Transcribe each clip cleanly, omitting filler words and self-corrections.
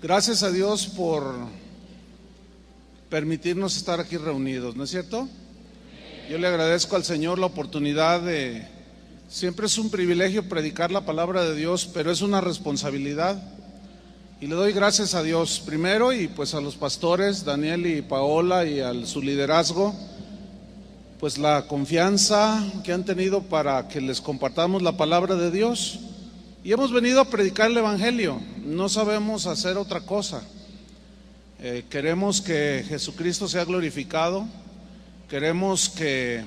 Gracias a Dios por permitirnos estar aquí reunidos, ¿no es cierto? Yo le agradezco al Señor la oportunidad siempre es un privilegio predicar la palabra de Dios, pero es una responsabilidad. Y le doy gracias a Dios primero y pues a los pastores, Daniel y Paola, y a su liderazgo, pues la confianza que han tenido para que les compartamos la palabra de Dios. Y hemos venido a predicar el Evangelio, no sabemos hacer otra cosa. Queremos que Jesucristo sea glorificado, queremos que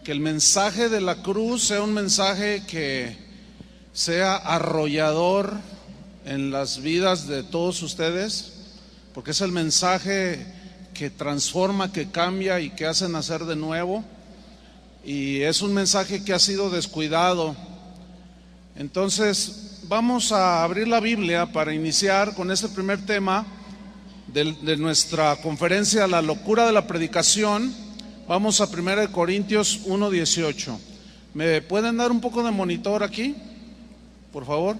el mensaje de la cruz sea un mensaje que sea arrollador en las vidas de todos ustedes, porque es el mensaje que transforma, que cambia y que hace nacer de nuevo, y es un mensaje que ha sido descuidado. Entonces vamos a abrir la Biblia para iniciar con este primer tema de nuestra conferencia, La locura de la predicación. Vamos a 1 Corintios 1:18. ¿Me pueden dar un poco de monitor aquí, por favor?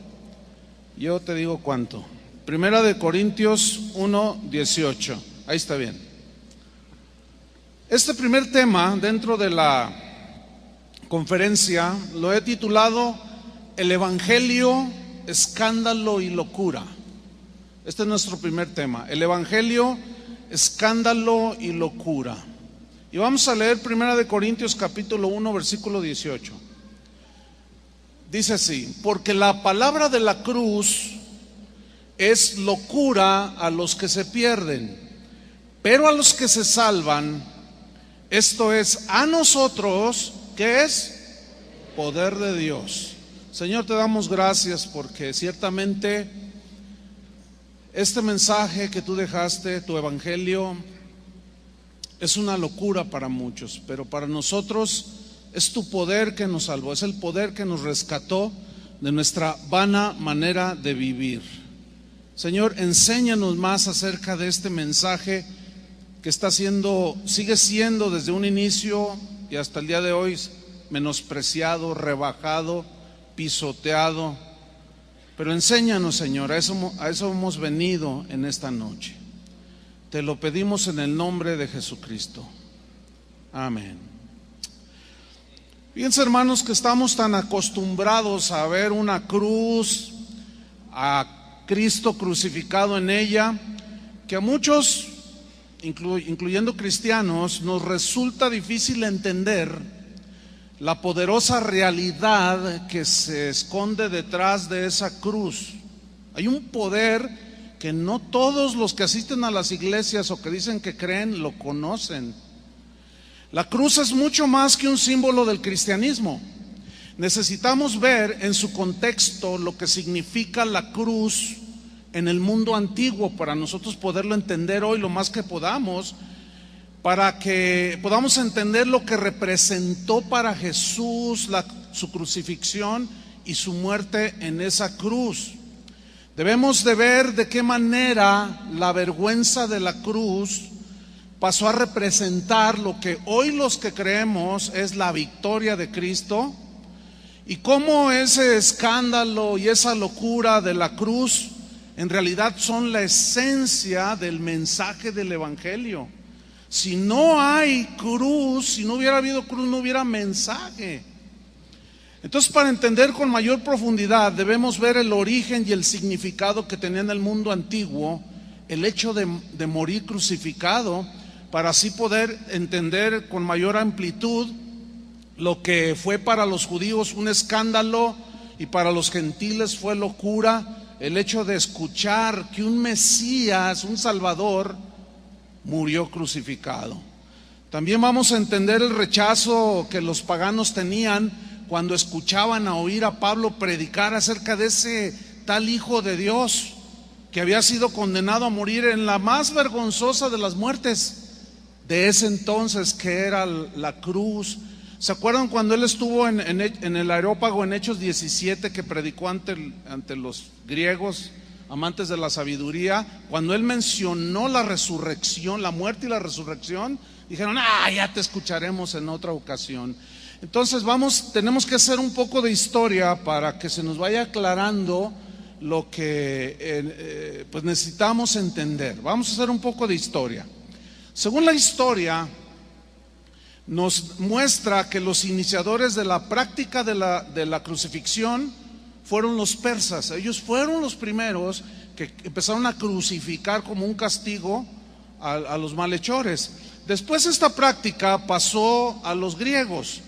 Yo te digo cuánto. 1 Corintios 1:18. Ahí está bien. Este primer tema dentro de la conferencia lo he titulado El Evangelio, escándalo y locura. Este es nuestro primer tema, el Evangelio, escándalo y locura. Y vamos a leer 1 Corintios capítulo 1 versículo 18. Dice así: porque la palabra de la cruz es locura a los que se pierden, pero a los que se salvan, esto es, a nosotros, ¿qué es? Poder de Dios. Señor, te damos gracias porque ciertamente este mensaje que tú dejaste, tu evangelio, es una locura para muchos, pero para nosotros es tu poder que nos salvó, es el poder que nos rescató de nuestra vana manera de vivir. Señor, enséñanos más acerca de este mensaje que sigue siendo desde un inicio y hasta el día de hoy menospreciado, rebajado, pisoteado. Pero enséñanos, Señor, a eso hemos venido en esta noche. Te lo pedimos en el nombre de Jesucristo. Amén. Fíjense, hermanos, que estamos tan acostumbrados a ver una cruz, a Cristo crucificado en ella, que a muchos, incluyendo cristianos, nos resulta difícil entender la poderosa realidad que se esconde detrás de esa cruz. Hay un poder que no todos los que asisten a las iglesias o que dicen que creen lo conocen. La cruz es mucho más que un símbolo del cristianismo. Necesitamos ver en su contexto lo que significa la cruz en el mundo antiguo para nosotros poderlo entender hoy lo más que podamos, para que podamos entender lo que representó para Jesús su crucifixión y su muerte en esa cruz. Debemos de ver de qué manera la vergüenza de la cruz pasó a representar lo que hoy los que creemos es la victoria de Cristo, y cómo ese escándalo y esa locura de la cruz en realidad son la esencia del mensaje del Evangelio. Si no hay cruz, si no hubiera habido cruz, no hubiera mensaje. Entonces, para entender con mayor profundidad, debemos ver el origen y el significado que tenía en el mundo antiguo el hecho de morir crucificado, para así poder entender con mayor amplitud lo que fue para los judíos un escándalo y para los gentiles fue locura, el hecho de escuchar que un Mesías, un Salvador, murió crucificado. También vamos a entender el rechazo que los paganos tenían cuando escuchaban a oír a Pablo predicar acerca de ese tal Hijo de Dios que había sido condenado a morir en la más vergonzosa de las muertes de ese entonces, que era la cruz. ¿Se acuerdan cuando él estuvo en el Areópago en Hechos 17, que predicó ante los griegos amantes de la sabiduría? Cuando él mencionó la resurrección, la muerte y la resurrección, dijeron: ya te escucharemos en otra ocasión. Entonces tenemos que hacer un poco de historia para que se nos vaya aclarando lo que pues necesitamos entender. Vamos a hacer un poco de historia. Según la historia, nos muestra que los iniciadores de la práctica de la crucifixión fueron los persas. Ellos fueron los primeros que empezaron a crucificar como un castigo a los malhechores. Después esta práctica pasó a los griegos,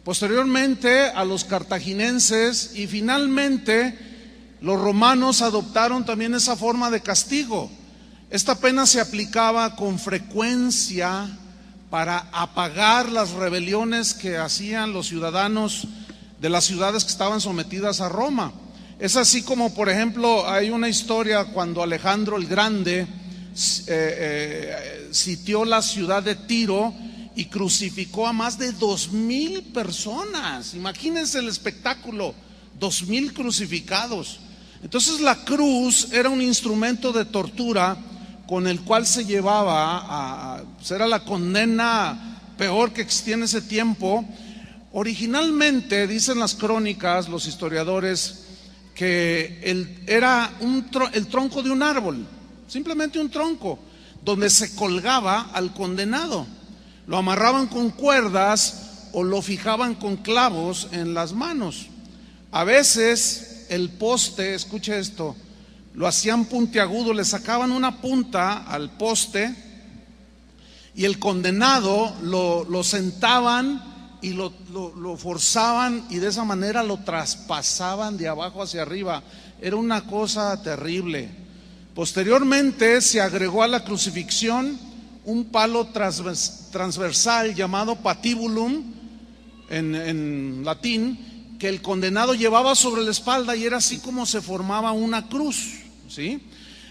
posteriormente a los cartaginenses, y finalmente los romanos adoptaron también esa forma de castigo. Esta pena se aplicaba con frecuencia para apagar las rebeliones que hacían los ciudadanos de las ciudades que estaban sometidas a Roma. Es así como, por ejemplo, hay una historia cuando Alejandro el Grande sitió la ciudad de Tiro y crucificó a más de 2,000 personas. Imagínense el espectáculo, 2,000 crucificados. Entonces la cruz era un instrumento de tortura con el cual se llevaba era la condena peor que existía en ese tiempo. Originalmente, dicen las crónicas, los historiadores, que era el tronco de un árbol, simplemente un tronco, donde se colgaba al condenado. Lo amarraban con cuerdas o lo fijaban con clavos en las manos. A veces el poste, escuche esto, lo hacían puntiagudo, le sacaban una punta al poste y el condenado lo sentaban y lo forzaban, y de esa manera lo traspasaban de abajo hacia arriba. Era una cosa terrible. Posteriormente se agregó a la crucifixión un palo transversal llamado patibulum en latín, que el condenado llevaba sobre la espalda, y era así como se formaba una cruz, ¿sí?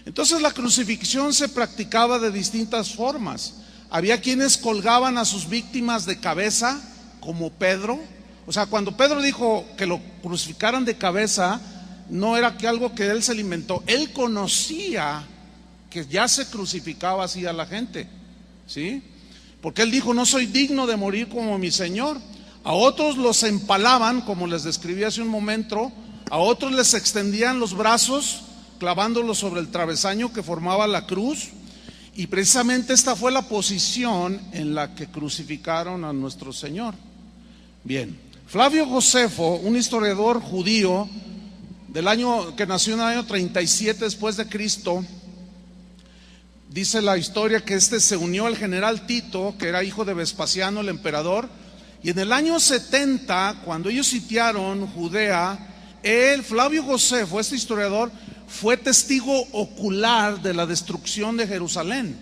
Entonces la crucifixión se practicaba de distintas formas. Había quienes colgaban a sus víctimas de cabeza, como Pedro. O sea, cuando Pedro dijo que lo crucificaran de cabeza, no era que algo que él se le inventó. Él conocía que ya se crucificaba así a la gente, ¿sí? Porque él dijo: no soy digno de morir como mi Señor. A otros los empalaban, como les describí hace un momento. A otros les extendían los brazos, clavándolos sobre el travesaño que formaba la cruz. Y precisamente esta fue la posición en la que crucificaron a nuestro Señor. Bien, Flavio Josefo, un historiador judío que nació en el año 37 después de Cristo, dice la historia que se unió al general Tito, que era hijo de Vespasiano, el emperador, y en el año 70, cuando ellos sitiaron Judea, Flavio Josefo, este historiador, fue testigo ocular de la destrucción de Jerusalén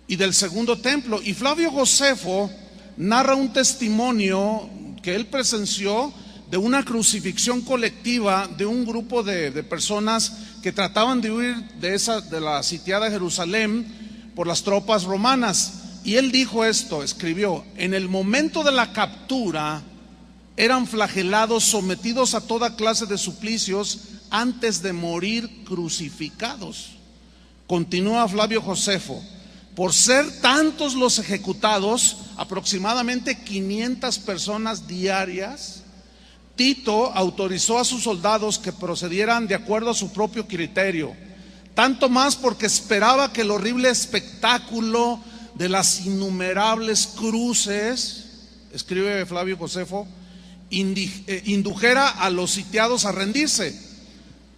y del segundo templo. Y Flavio Josefo narra un testimonio que él presenció de una crucifixión colectiva de un grupo de personas que trataban de huir de la sitiada Jerusalén por las tropas romanas. Y él dijo esto, escribió: en el momento de la captura eran flagelados, sometidos a toda clase de suplicios antes de morir crucificados. Continúa Flavio Josefo: por ser tantos los ejecutados, aproximadamente 500 personas diarias, Tito autorizó a sus soldados que procedieran de acuerdo a su propio criterio, tanto más porque esperaba que el horrible espectáculo de las innumerables cruces, escribe Flavio Josefo, indujera a los sitiados a rendirse,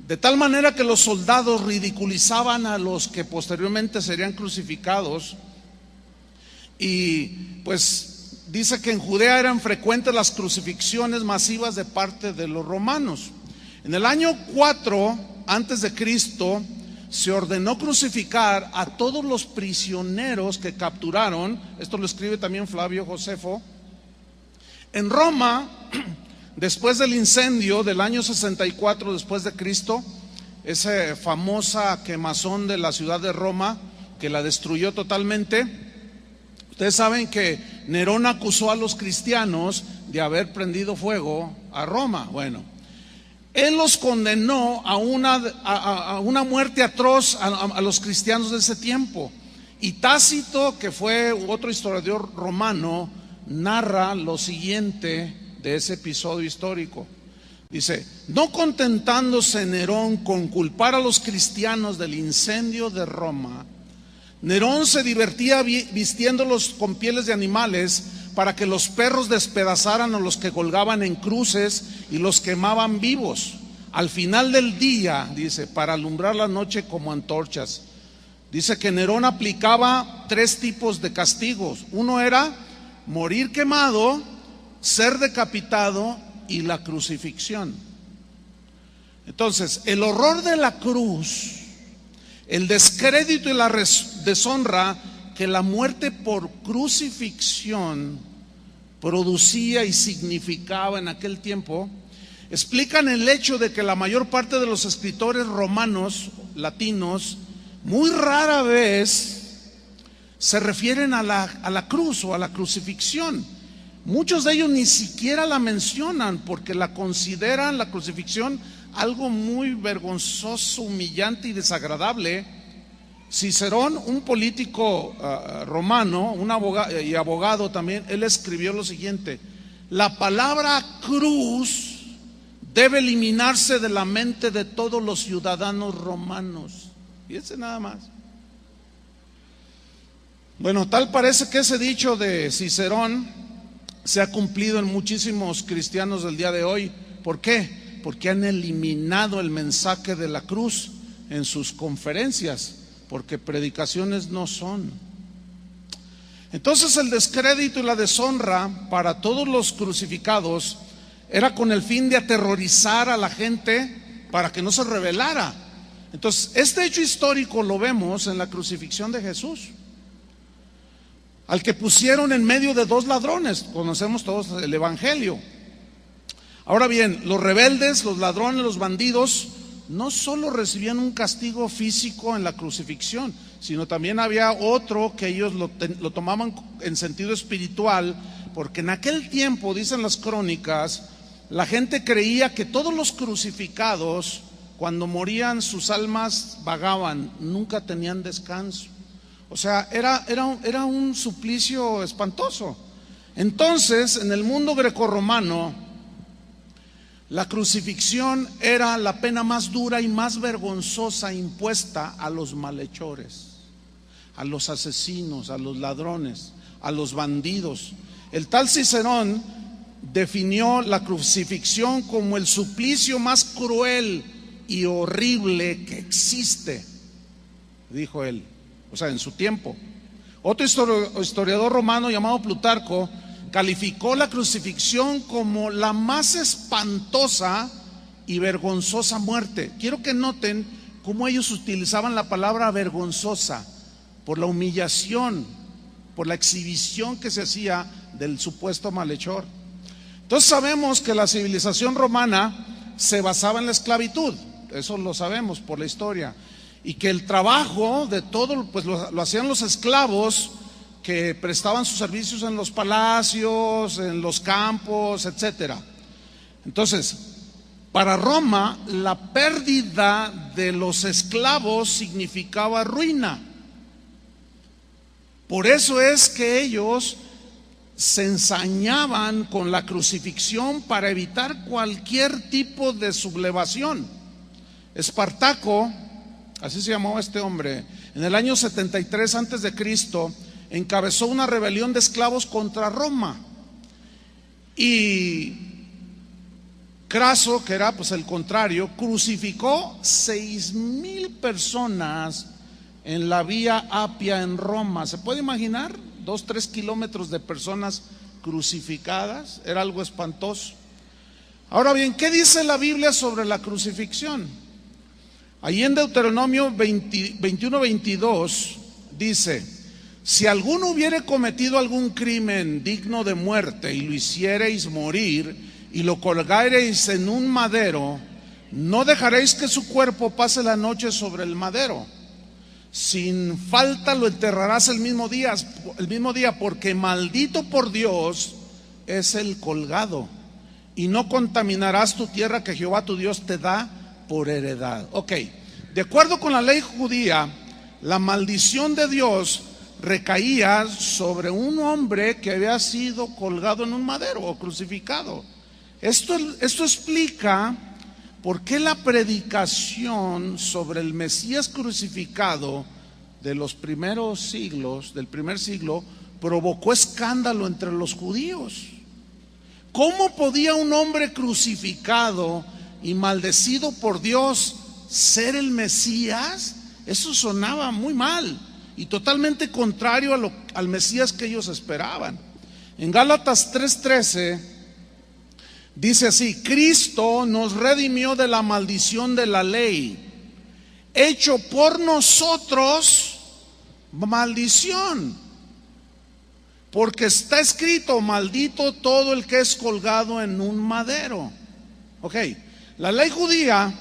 de tal manera que los soldados ridiculizaban a los que posteriormente serían crucificados. Y pues dice que en Judea eran frecuentes las crucifixiones masivas de parte de los romanos. En el año 4 antes de Cristo se ordenó crucificar a todos los prisioneros que capturaron. Esto lo escribe también Flavio Josefo. En Roma, después del incendio del año 64 después de Cristo, esa famosa quemazón de la ciudad de Roma que la destruyó totalmente, ustedes saben que Nerón acusó a los cristianos de haber prendido fuego a Roma. Bueno, él los condenó a una muerte atroz a los cristianos de ese tiempo. Y Tácito, que fue otro historiador romano, narra lo siguiente de ese episodio histórico. Dice, no contentándose Nerón con culpar a los cristianos del incendio de Roma, Nerón se divertía vistiéndolos con pieles de animales para que los perros despedazaran a los que colgaban en cruces y los quemaban vivos. Al final del día, dice, para alumbrar la noche como antorchas. Dice que Nerón aplicaba 3 tipos de castigos. Uno era morir quemado, ser decapitado y la crucifixión. Entonces, el horror de la cruz, el descrédito y la deshonra que la muerte por crucifixión producía y significaba en aquel tiempo, explican el hecho de que la mayor parte de los escritores romanos, latinos, muy rara vez se refieren a la cruz o a la crucifixión. Muchos de ellos ni siquiera la mencionan porque la consideran, la crucifixión, algo muy vergonzoso, humillante y desagradable. Cicerón, un político romano, un abogado y abogado también, él escribió lo siguiente: la palabra cruz debe eliminarse de la mente de todos los ciudadanos romanos. Fíjense nada más. Bueno, tal parece que ese dicho de Cicerón se ha cumplido en muchísimos cristianos del día de hoy. ¿Por qué? Porque han eliminado el mensaje de la cruz en sus conferencias, porque predicaciones no son. Entonces el descrédito y la deshonra para todos los crucificados era con el fin de aterrorizar a la gente para que no se rebelara. Entonces este hecho histórico lo vemos en la crucifixión de Jesús, al que pusieron en medio de 2 ladrones. Conocemos todos el evangelio. Ahora bien, los rebeldes, los ladrones, los bandidos no solo recibían un castigo físico en la crucifixión, sino también había otro que ellos lo tomaban en sentido espiritual, porque en aquel tiempo, dicen las crónicas, la gente creía que todos los crucificados, cuando morían, sus almas vagaban, nunca tenían descanso. O sea, era un suplicio espantoso. Entonces, en el mundo grecorromano, la crucifixión era la pena más dura y más vergonzosa impuesta a los malhechores, a los asesinos, a los ladrones, a los bandidos. El tal Cicerón definió la crucifixión como el suplicio más cruel y horrible que existe, dijo él, o sea, en su tiempo. Otro historiador romano llamado Plutarco calificó la crucifixión como la más espantosa y vergonzosa muerte. Quiero que noten cómo ellos utilizaban la palabra vergonzosa por la humillación, por la exhibición que se hacía del supuesto malhechor. Entonces sabemos que la civilización romana se basaba en la esclavitud, eso lo sabemos por la historia, y que el trabajo de todo pues lo hacían los esclavos que prestaban sus servicios en los palacios, en los campos, etcétera. Entonces, para Roma, la pérdida de los esclavos significaba ruina. Por eso es que ellos se ensañaban con la crucifixión para evitar cualquier tipo de sublevación. Espartaco, así se llamaba este hombre, en el año 73 antes de Cristo, encabezó una rebelión de esclavos contra Roma. Y Craso, que era pues el contrario, crucificó 6,000 personas en la Vía Apia en Roma. ¿Se puede imaginar? 2-3 kilómetros de personas crucificadas. Era algo espantoso. Ahora bien, ¿qué dice la Biblia sobre la crucifixión? Ahí en Deuteronomio 21-22 dice: si alguno hubiere cometido algún crimen digno de muerte y lo hiciereis morir y lo colgareis en un madero, no dejaréis que su cuerpo pase la noche sobre el madero. Sin falta lo enterrarás el mismo día, porque maldito por Dios es el colgado, y no contaminarás tu tierra que Jehová tu Dios te da por heredad. Ok, de acuerdo con la ley judía, la maldición de Dios recaía sobre un hombre que había sido colgado en un madero o crucificado. Esto explica por qué la predicación sobre el Mesías crucificado de los primeros siglos, del primer siglo, provocó escándalo entre los judíos. ¿Cómo podía un hombre crucificado y maldecido por Dios ser el Mesías? Eso sonaba muy mal y totalmente contrario al Mesías que ellos esperaban. En Gálatas 3:13 dice así: Cristo nos redimió de la maldición de la ley, hecho por nosotros maldición, porque está escrito: maldito todo el que es colgado en un madero. Ok, la ley judía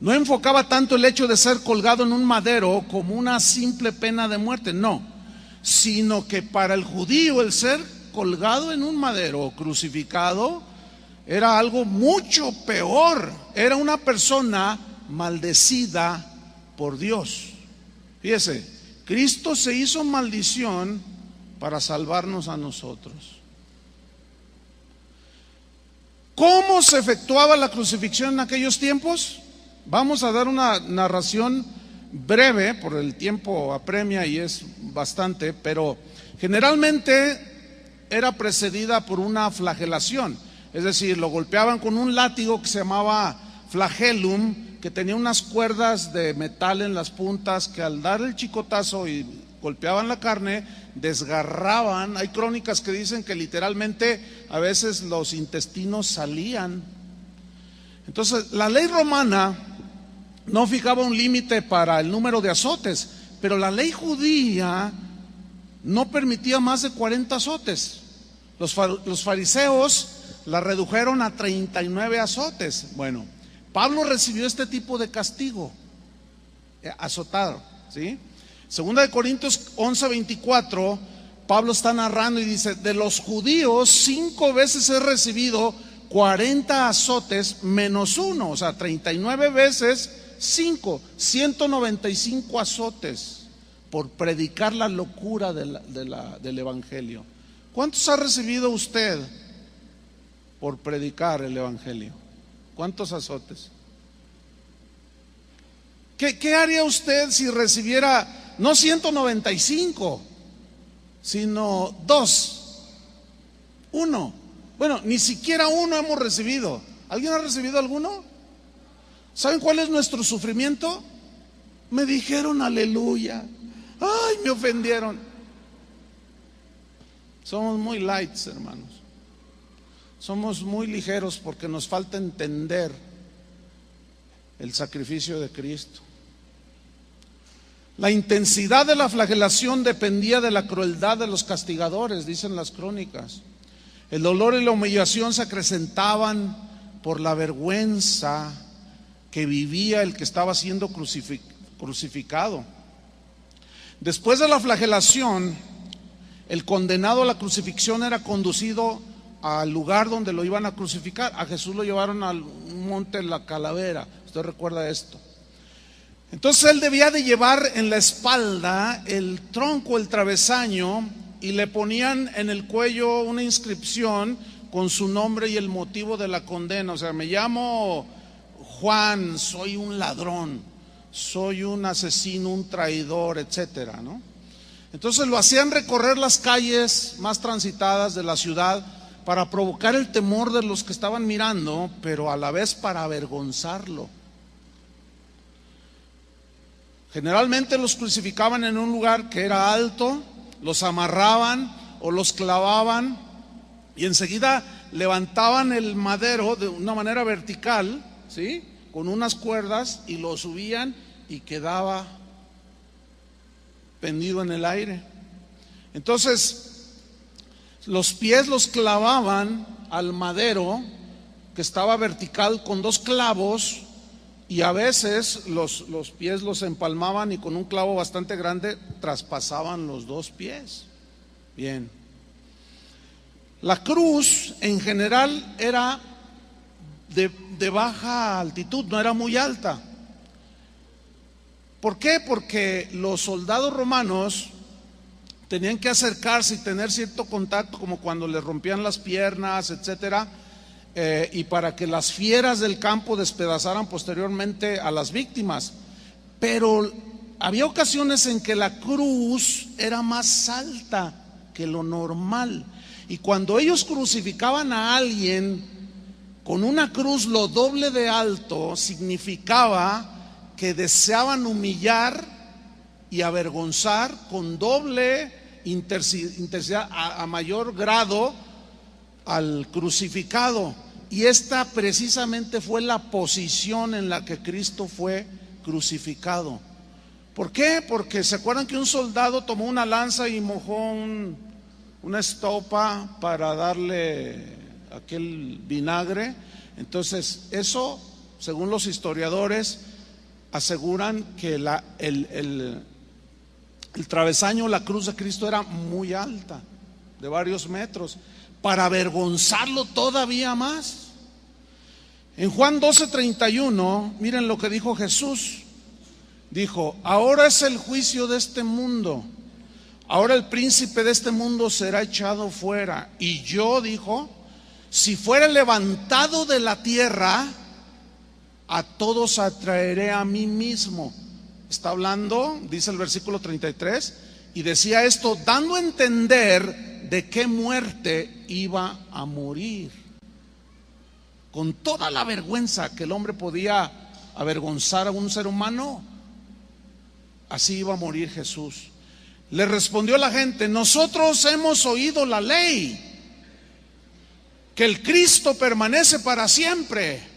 no enfocaba tanto el hecho de ser colgado en un madero como una simple pena de muerte, no, sino que para el judío el ser colgado en un madero o crucificado era algo mucho peor. Era una persona maldecida por Dios. Fíjese, Cristo se hizo maldición para salvarnos a nosotros. ¿Cómo se efectuaba la crucifixión en aquellos tiempos? Vamos a dar una narración breve, por el tiempo apremia y es bastante, pero generalmente era precedida por una flagelación, es decir, lo golpeaban con un látigo que se llamaba flagellum, que tenía unas cuerdas de metal en las puntas que al dar el chicotazo y golpeaban la carne, desgarraban. Hay crónicas que dicen que literalmente a veces los intestinos salían. Entonces, la ley romana no fijaba un límite para el número de azotes, pero la ley judía no permitía más de 40 azotes. Los fariseos la redujeron a 39 azotes. Bueno, Pablo recibió este tipo de castigo, azotado, ¿sí? Segunda de Corintios 11:24, Pablo está narrando y dice: de los judíos 5 veces he recibido 40 azotes menos uno, o sea, 39 veces 5, 195 azotes por predicar la locura del evangelio. ¿Cuántos ha recibido usted por predicar el evangelio? ¿Cuántos azotes? ¿Qué haría usted si recibiera no 195, sino 2, 1? Bueno, ni siquiera uno hemos recibido. ¿Alguien ha recibido alguno? ¿Saben cuál es nuestro sufrimiento? Me dijeron aleluya. Ay, me ofendieron. Somos muy lights, hermanos. Somos muy ligeros porque nos falta entender el sacrificio de Cristo. La intensidad de la flagelación dependía de la crueldad de los castigadores, dicen las crónicas. El dolor y la humillación se acrecentaban por la vergüenza que vivía el que estaba siendo crucificado. Después de la flagelación, el condenado a la crucifixión era conducido al lugar donde lo iban a crucificar. A Jesús lo llevaron al monte La Calavera. Usted recuerda esto. Entonces él debía de llevar en la espalda el tronco, el travesaño, y le ponían en el cuello una inscripción con su nombre y el motivo de la condena. O sea, me llamo Juan, soy un ladrón, soy un asesino, un traidor, etcétera, ¿no? Entonces lo hacían recorrer las calles más transitadas de la ciudad para provocar el temor de los que estaban mirando, pero a la vez para avergonzarlo. Generalmente los crucificaban en un lugar que era alto, los amarraban o los clavaban y enseguida levantaban el madero de una manera vertical, ¿sí?, con unas cuerdas, y lo subían y quedaba pendido en el aire. Entonces los pies los clavaban al madero que estaba vertical con 2 clavos, y a veces los pies los empalmaban y con un clavo bastante grande traspasaban los 2 pies. Bien. La cruz en general era de baja altitud, no era muy alta. ¿Por qué? Porque los soldados romanos tenían que acercarse y tener cierto contacto, como cuando les rompían las piernas, etcétera, y para que las fieras del campo despedazaran posteriormente a las víctimas. Pero había ocasiones en que la cruz era más alta que lo normal, y cuando ellos crucificaban a alguien con una cruz lo doble de alto, significaba que deseaban humillar y avergonzar con doble intensidad, a mayor grado, al crucificado. Y esta precisamente fue la posición en la que Cristo fue crucificado. ¿Por qué? Porque se acuerdan que un soldado tomó una lanza y mojó una estopa para darle aquel vinagre. Entonces eso, según los historiadores, aseguran que el travesaño, la cruz de Cristo era muy alta, de varios metros, para avergonzarlo todavía más. En Juan 12:31, miren lo que dijo Jesús. Dijo: ahora es el juicio de este mundo, ahora el príncipe de este mundo será echado fuera. Y yo, dijo, si fuera levantado de la tierra, a todos atraeré a mí mismo. Está hablando, dice el versículo 33, y decía esto dando a entender de qué muerte iba a morir. Con toda la vergüenza que el hombre podía avergonzar a un ser humano, así iba a morir Jesús. Le respondió la gente: nosotros hemos oído la ley, que el Cristo permanece para siempre.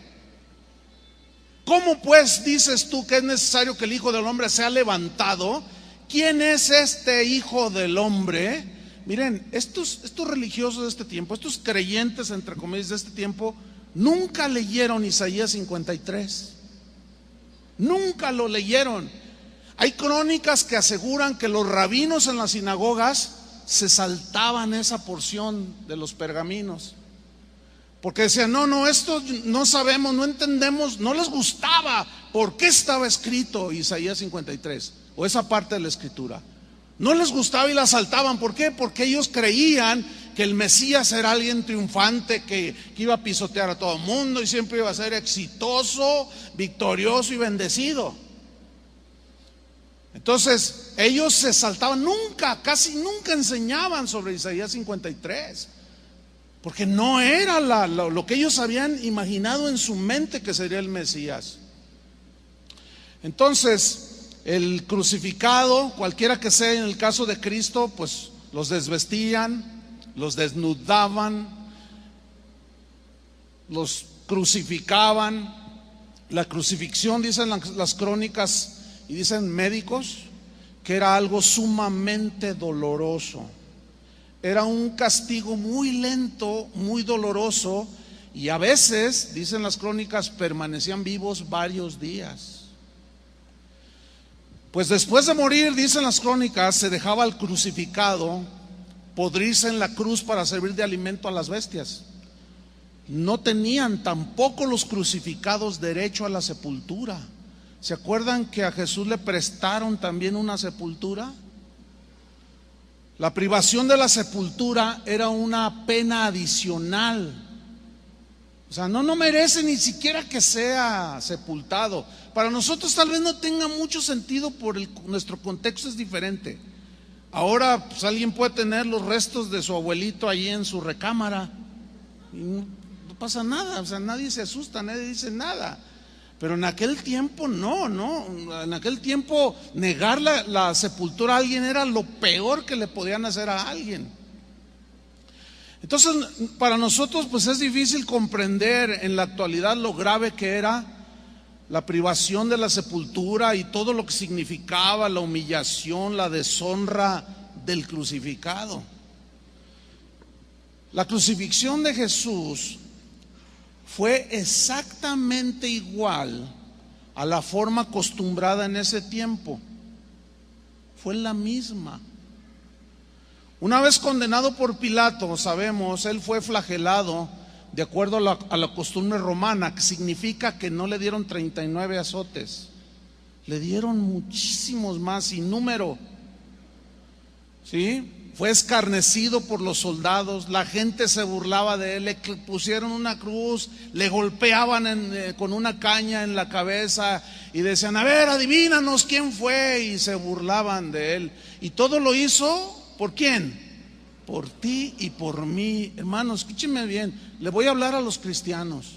¿Cómo pues dices tú que es necesario que el Hijo del Hombre sea levantado? ¿Quién es este Hijo del Hombre? Miren, estos religiosos de este tiempo, estos creyentes entre comillas de este tiempo, nunca leyeron Isaías 53. Nunca lo leyeron. Hay crónicas que aseguran que los rabinos en las sinagogas se saltaban esa porción de los pergaminos, porque decían: no, esto no sabemos, no entendemos, no les gustaba por qué estaba escrito Isaías 53 o esa parte de la escritura. No les gustaba y la saltaban. ¿Por qué? Porque ellos creían que el Mesías era alguien triunfante, que iba a pisotear a todo el mundo y siempre iba a ser exitoso, victorioso y bendecido. Entonces ellos se saltaban, casi nunca enseñaban sobre Isaías 53, porque no era lo que ellos habían imaginado en su mente que sería el Mesías. Entonces el crucificado, cualquiera que sea en el caso de Cristo, pues los desvestían, los desnudaban, los crucificaban. La crucifixión, dicen las crónicas y dicen médicos, que era algo sumamente doloroso. Era un castigo muy lento, muy doloroso, y a veces, dicen las crónicas, permanecían vivos varios días. Pues después de morir, dicen las crónicas, se dejaba al crucificado podrirse en la cruz para servir de alimento a las bestias. No tenían tampoco los crucificados derecho a la sepultura. ¿Se acuerdan que a Jesús le prestaron también una sepultura? La privación de la sepultura era una pena adicional. O sea, no merece ni siquiera que sea sepultado. Para nosotros tal vez no tenga mucho sentido, nuestro contexto es diferente. Ahora pues alguien puede tener los restos de su abuelito allí en su recámara y no pasa nada, o sea, nadie se asusta, nadie dice nada. Pero en aquel tiempo no, en aquel tiempo negar la sepultura a alguien era lo peor que le podían hacer a alguien. Entonces para nosotros pues es difícil comprender en la actualidad lo grave que era la privación de la sepultura y todo lo que significaba la humillación, la deshonra del crucificado. La crucifixión de Jesús fue exactamente igual a la forma acostumbrada en ese tiempo. Fue la misma. Una vez condenado por Pilato, sabemos, él fue flagelado de acuerdo a la costumbre romana, que significa que no le dieron 39 azotes, le dieron muchísimos más, sin número. ¿Sí? fue escarnecido por los soldados, la gente se burlaba de él, le pusieron una cruz, le golpeaban con una caña en la cabeza y decían, a ver, adivínanos quién fue, y se burlaban de él. Y todo lo hizo, ¿por quién? Por ti y por mí. Hermanos, escúchenme bien, le voy a hablar a los cristianos.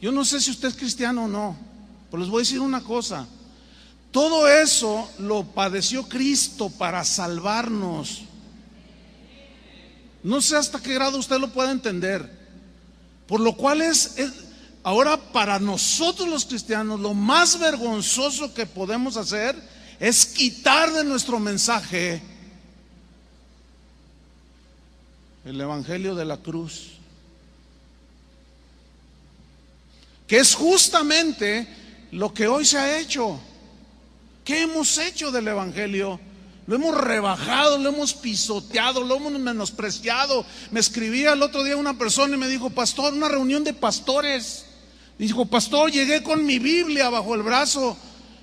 Yo no sé si usted es cristiano o no, pero les voy a decir una cosa. Todo eso lo padeció Cristo para salvarnos. No sé hasta qué grado usted lo puede entender. Por lo cual ahora para nosotros los cristianos lo más vergonzoso que podemos hacer es quitar de nuestro mensaje el evangelio de la cruz, que es justamente lo que hoy se ha hecho. ¿Qué hemos hecho del evangelio? Lo hemos rebajado, lo hemos pisoteado, lo hemos menospreciado. Me escribía el otro día una persona y me dijo, pastor, una reunión de pastores. Y dijo, pastor, llegué con mi Biblia bajo el brazo.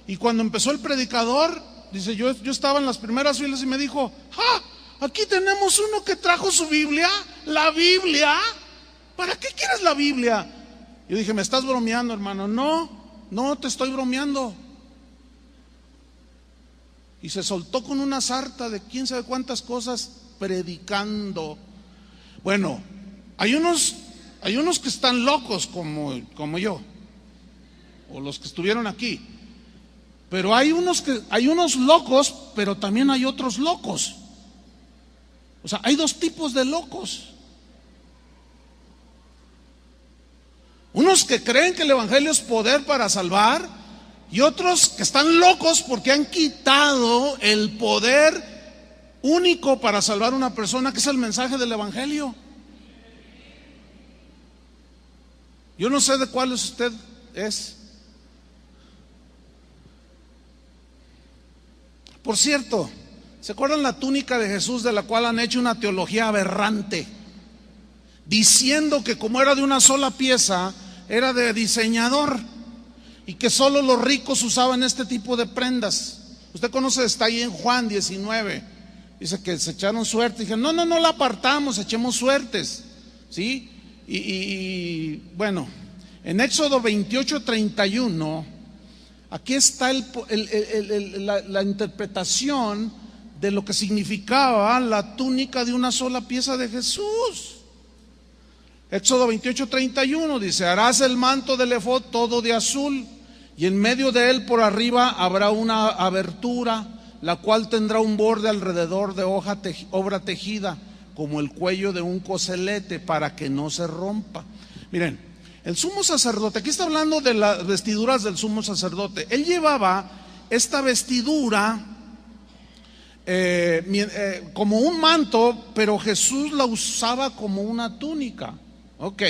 Y cuando empezó el predicador, dice, yo estaba en las primeras filas y me dijo, aquí tenemos uno que trajo su Biblia. ¿La Biblia? ¿Para qué quieres la Biblia? Yo dije, ¿me estás bromeando, hermano? No te estoy bromeando. Y se soltó con una sarta de quién sabe cuántas cosas predicando. Bueno, hay unos que están locos como yo, o los que estuvieron aquí. Pero hay unos locos, pero también hay otros locos. O sea, hay dos tipos de locos. Unos que creen que el evangelio es poder para salvar, y otros que están locos porque han quitado el poder único para salvar a una persona, que es el mensaje del evangelio. Yo no sé de cuál usted es. Por cierto, ¿se acuerdan la túnica de Jesús, de la cual han hecho una teología aberrante, diciendo que como era de una sola pieza, era de diseñador y que solo los ricos usaban este tipo de prendas? Usted conoce, está ahí en Juan 19, dice que se echaron suerte. Dije, no la apartamos, echemos suertes, ¿sí? Y bueno, en Éxodo 28:31, aquí está la interpretación de lo que significaba la túnica de una sola pieza de Jesús. Éxodo 28:31 dice, harás el manto del efod todo de azul, y en medio de él por arriba habrá una abertura, la cual tendrá un borde alrededor de obra tejida, como el cuello de un coselete, para que no se rompa. Miren, el sumo sacerdote, aquí está hablando de las vestiduras del sumo sacerdote. Él llevaba esta vestidura como un manto, pero Jesús la usaba como una túnica. Ok,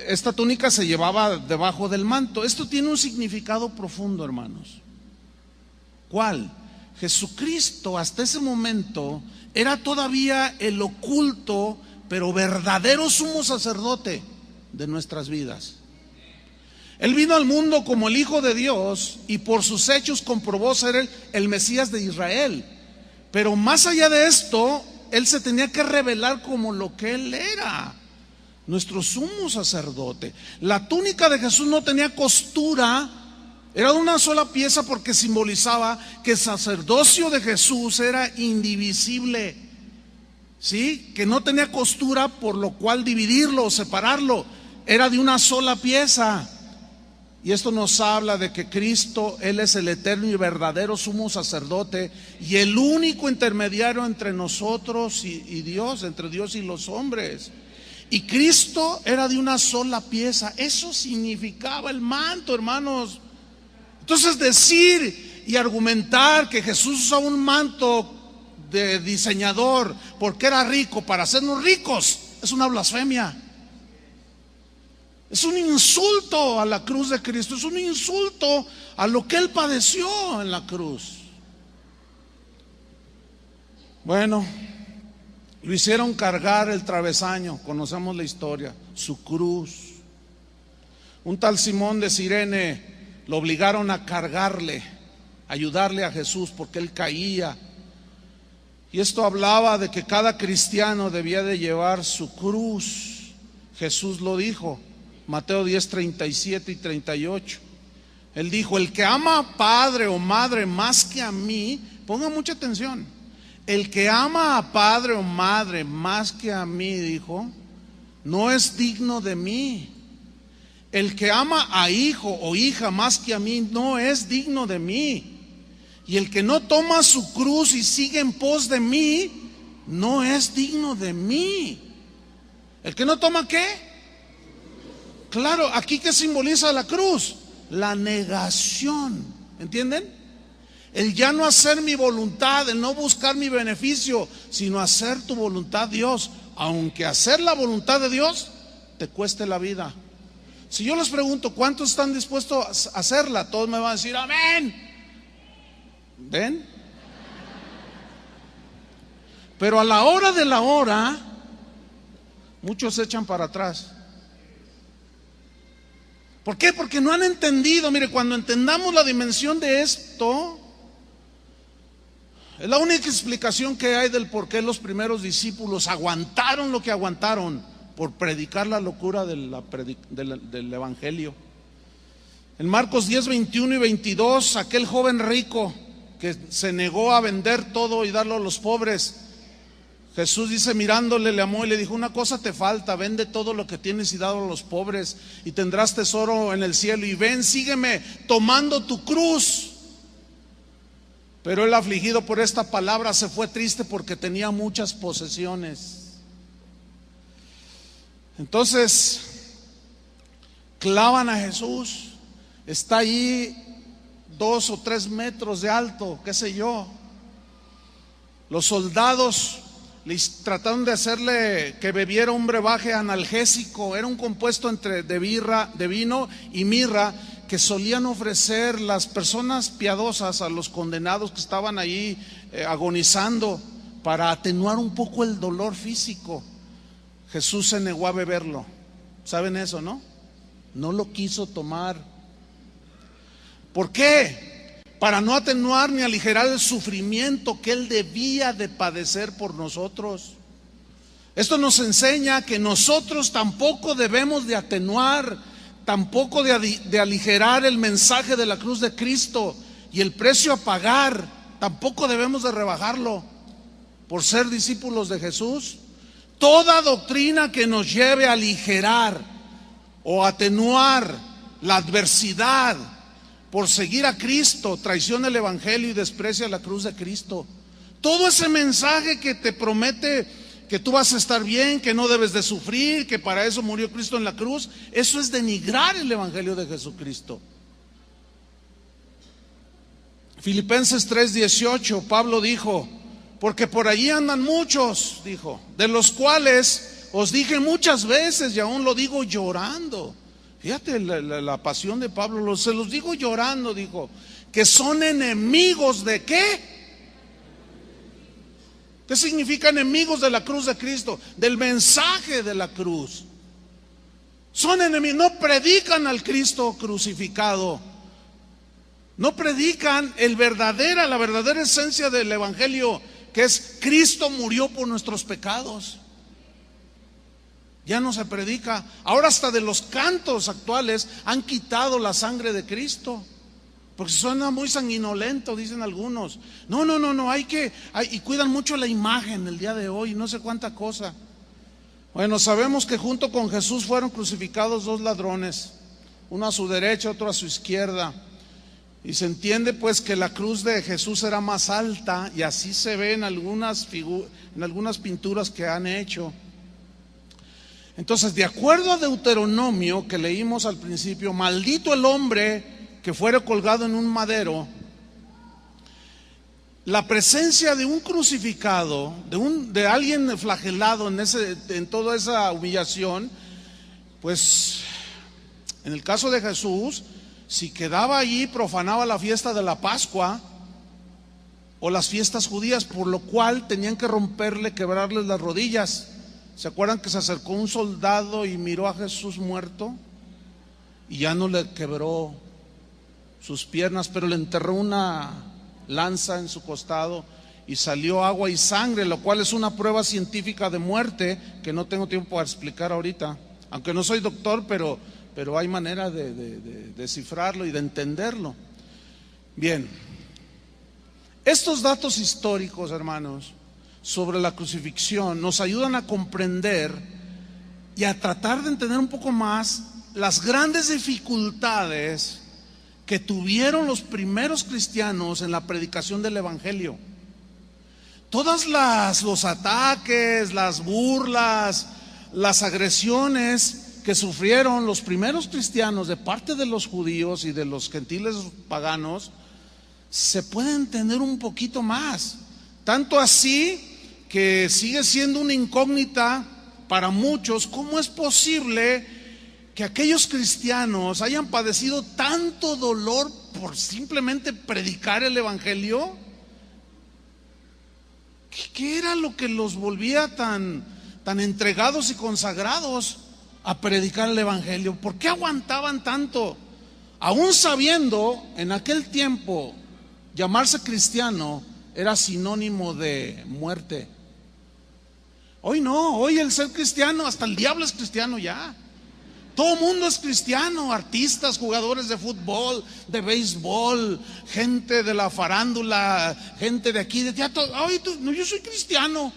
esta túnica se llevaba debajo del manto. Esto tiene un significado profundo, hermanos. ¿Cuál? Jesucristo hasta ese momento era todavía el oculto, pero verdadero sumo sacerdote de nuestras vidas. Él vino al mundo como el Hijo de Dios y por sus hechos comprobó ser el Mesías de Israel. Pero más allá de esto, Él se tenía que revelar como lo que Él era, nuestro sumo sacerdote. La túnica de Jesús no tenía costura, era de una sola pieza, porque simbolizaba que el sacerdocio de Jesús era indivisible, ¿sí? Que no tenía costura por lo cual dividirlo o separarlo, era de una sola pieza. Y esto nos habla de que Cristo, Él es el eterno y verdadero sumo sacerdote y el único intermediario entre nosotros y Dios, entre Dios y los hombres. Y Cristo era de una sola pieza. Eso significaba el manto, hermanos. Entonces decir y argumentar que Jesús usaba un manto de diseñador porque era rico para hacernos ricos es una blasfemia. Es un insulto a la cruz de Cristo, es un insulto a lo que Él padeció en la cruz. Bueno, lo hicieron cargar el travesaño, conocemos la historia, su cruz. Un tal Simón de Cirene lo obligaron a cargarle, ayudarle a Jesús porque él caía. Y esto hablaba de que cada cristiano debía de llevar su cruz. Jesús lo dijo, Mateo 10, 37 y 38. Él dijo: el que ama a padre o madre más que a mí, ponga mucha atención, el que ama a padre o madre más que a mí, dijo, no es digno de mí. El que ama a hijo o hija más que a mí, no es digno de mí. Y el que no toma su cruz y sigue en pos de mí, no es digno de mí. ¿El que no toma qué? Claro, aquí ¿qué simboliza la cruz? La negación, ¿entienden? El ya no hacer mi voluntad, el no buscar mi beneficio, sino hacer tu voluntad, Dios. Aunque hacer la voluntad de Dios te cueste la vida. Si yo les pregunto, ¿cuántos están dispuestos a hacerla? Todos me van a decir, amén. ¿Ven? Pero a la hora de la hora, muchos se echan para atrás. ¿Por qué? Porque no han entendido. Mire, cuando entendamos la dimensión de esto, es la única explicación que hay del por qué los primeros discípulos aguantaron lo que aguantaron, por predicar la locura del evangelio. En Marcos 10, 21 y 22, aquel joven rico que se negó a vender todo y darlo a los pobres, Jesús dice, mirándole, le amó y le dijo: una cosa te falta, vende todo lo que tienes y dalo a los pobres y tendrás tesoro en el cielo, y ven, sígueme tomando tu cruz. Pero él, afligido por esta palabra, se fue triste porque tenía muchas posesiones. Entonces clavan a Jesús, está allí 2 o 3 metros de alto, qué sé yo. Los soldados trataron de hacerle que bebiera un brebaje analgésico. Era un compuesto entre de vino y mirra que solían ofrecer las personas piadosas a los condenados que estaban ahí agonizando, para atenuar un poco el dolor físico. Jesús se negó a beberlo. ¿Saben eso, no? No lo quiso tomar. ¿Por qué? Para no atenuar ni aligerar el sufrimiento que él debía de padecer por nosotros. Esto nos enseña que nosotros tampoco debemos de atenuar, tampoco de aligerar el mensaje de la cruz de Cristo, y el precio a pagar tampoco debemos de rebajarlo por ser discípulos de Jesús. Toda doctrina que nos lleve a aligerar o atenuar la adversidad por seguir a Cristo traiciona el evangelio y desprecia la cruz de Cristo. Todo ese mensaje que te promete que tú vas a estar bien, que no debes de sufrir, que para eso murió Cristo en la cruz, eso es denigrar el evangelio de Jesucristo. Filipenses 3:18, Pablo dijo: porque por allí andan muchos, dijo, de los cuales os dije muchas veces, y aún lo digo llorando. Fíjate la pasión de Pablo, se los digo llorando, dijo, que son enemigos ¿de qué? ¿Qué significa enemigos de la cruz de Cristo? Del mensaje de la cruz. Son enemigos, no predican al Cristo crucificado, no predican la verdadera esencia del evangelio, que es Cristo murió por nuestros pecados. Ya no se predica. Ahora hasta de los cantos actuales han quitado la sangre de Cristo, porque suena muy sanguinolento, dicen algunos. No, y cuidan mucho la imagen el día de hoy, no sé cuánta cosa. Bueno, sabemos que junto con Jesús fueron crucificados 2 ladrones, uno a su derecha, otro a su izquierda. Y se entiende pues que la cruz de Jesús era más alta, y así se ve en algunas pinturas que han hecho. Entonces, de acuerdo a Deuteronomio que leímos al principio, maldito el hombre que fuera colgado en un madero. La presencia de un crucificado, de alguien flagelado en toda esa humillación, pues en el caso de Jesús, si quedaba allí, profanaba la fiesta de la Pascua o las fiestas judías, por lo cual tenían que quebrarles las rodillas. ¿Se acuerdan que se acercó un soldado y miró a Jesús muerto? Y ya no le quebró sus piernas, pero le enterró una lanza en su costado y salió agua y sangre, lo cual es una prueba científica de muerte que no tengo tiempo para explicar ahorita, aunque no soy doctor, pero hay manera de descifrarlo y de entenderlo. Bien, estos datos históricos, hermanos, sobre la crucifixión nos ayudan a comprender y a tratar de entender un poco más las grandes dificultades que tuvieron los primeros cristianos en la predicación del evangelio. Todos los ataques, las burlas, las agresiones que sufrieron los primeros cristianos de parte de los judíos y de los gentiles paganos se puede entender un poquito más. Tanto así que sigue siendo una incógnita para muchos cómo es posible que aquellos cristianos hayan padecido tanto dolor por simplemente predicar el evangelio. ¿Qué era lo que los volvía tan entregados y consagrados a predicar el evangelio? ¿Por qué aguantaban tanto? Aún sabiendo en aquel tiempo llamarse cristiano era sinónimo de muerte. Hoy no, hoy el ser cristiano, hasta el diablo es cristiano ya. Todo el mundo es cristiano, artistas, jugadores de fútbol, de béisbol, gente de la farándula, gente de aquí, de teatro. Ay, no, yo soy cristiano.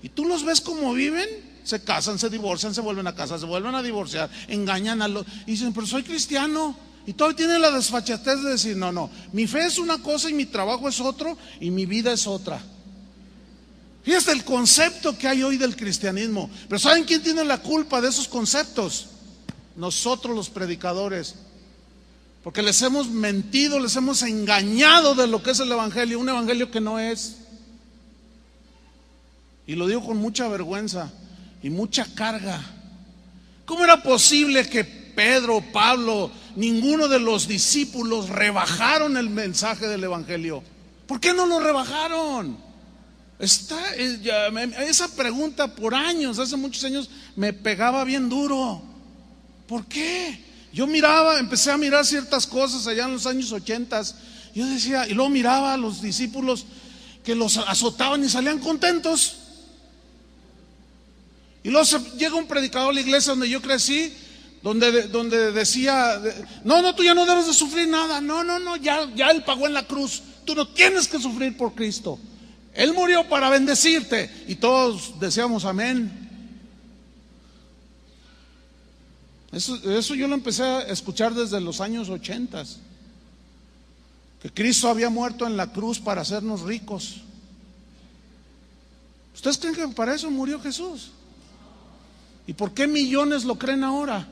Y tú los ves cómo viven, se casan, se divorcian, se vuelven a casar, se vuelven a divorciar, engañan a los, y dicen, pero soy cristiano. Y todavía tienen la desfachatez de decir, no, mi fe es una cosa y mi trabajo es otro y mi vida es otra. Fíjate el concepto que hay hoy del cristianismo. Pero ¿saben quién tiene la culpa de esos conceptos? Nosotros los predicadores, porque les hemos mentido, les hemos engañado de lo que es el evangelio, un evangelio que no es. Y lo digo con mucha vergüenza y mucha carga. ¿Cómo era posible que Pedro, Pablo, ninguno de los discípulos rebajaron el mensaje del evangelio? ¿Por qué no lo rebajaron? Esa pregunta por años, hace muchos años, me pegaba bien duro. ¿Por qué? Yo empecé a mirar ciertas cosas allá en los años 80. Yo decía, y luego miraba a los discípulos que los azotaban y salían contentos. Y luego llega un predicador a la iglesia donde yo crecí, donde decía, no, tú ya no debes de sufrir nada. No, ya Él pagó en la cruz. Tú no tienes que sufrir por Cristo. Él murió para bendecirte. Y todos decíamos amén. Eso yo lo empecé a escuchar desde los años 80, que Cristo había muerto en la cruz para hacernos ricos. ¿Ustedes creen que para eso murió Jesús? ¿Y por qué millones lo creen ahora?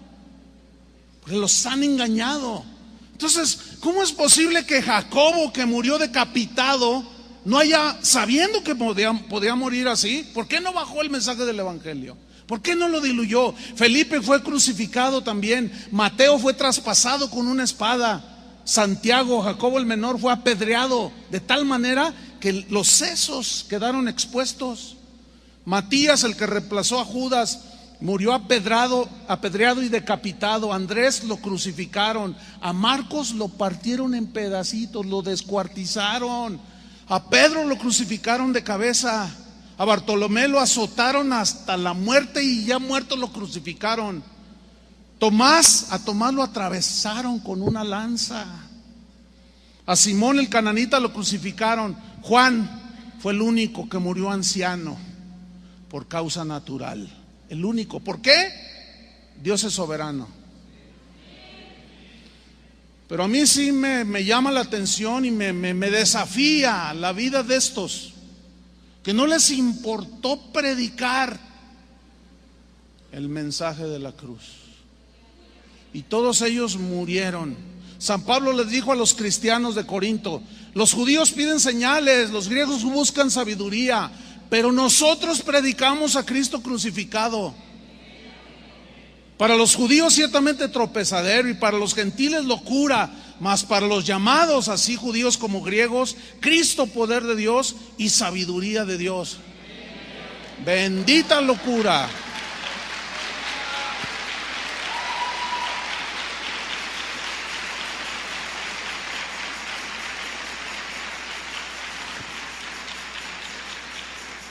Porque los han engañado. Entonces, ¿cómo es posible que Jacobo, que murió decapitado, no haya, sabiendo que podía morir así, ¿por qué no bajó el mensaje del evangelio? ¿Por qué no lo diluyó? Felipe fue crucificado también. Mateo fue traspasado con una espada. Santiago, Jacobo el menor, fue apedreado de tal manera que los sesos quedaron expuestos. Matías, el que reemplazó a Judas, murió apedreado y decapitado. Andrés lo crucificaron. A Marcos lo partieron en pedacitos, lo descuartizaron. A Pedro lo crucificaron de cabeza. A Bartolomé lo azotaron hasta la muerte y ya muerto lo crucificaron. A Tomás lo atravesaron con una lanza. A Simón el cananita lo crucificaron. Juan fue el único que murió anciano por causa natural. El único. ¿Por qué? Dios es soberano. Pero a mí sí me llama la atención y me desafía la vida de estos que no les importó predicar el mensaje de la cruz. Y todos ellos murieron. San Pablo les dijo a los cristianos de Corinto: los judíos piden señales, los griegos buscan sabiduría, pero nosotros predicamos a Cristo crucificado. Para los judíos ciertamente tropezadero y para los gentiles locura, mas para los llamados, así judíos como griegos, Cristo poder de Dios y sabiduría de Dios. Bendita locura.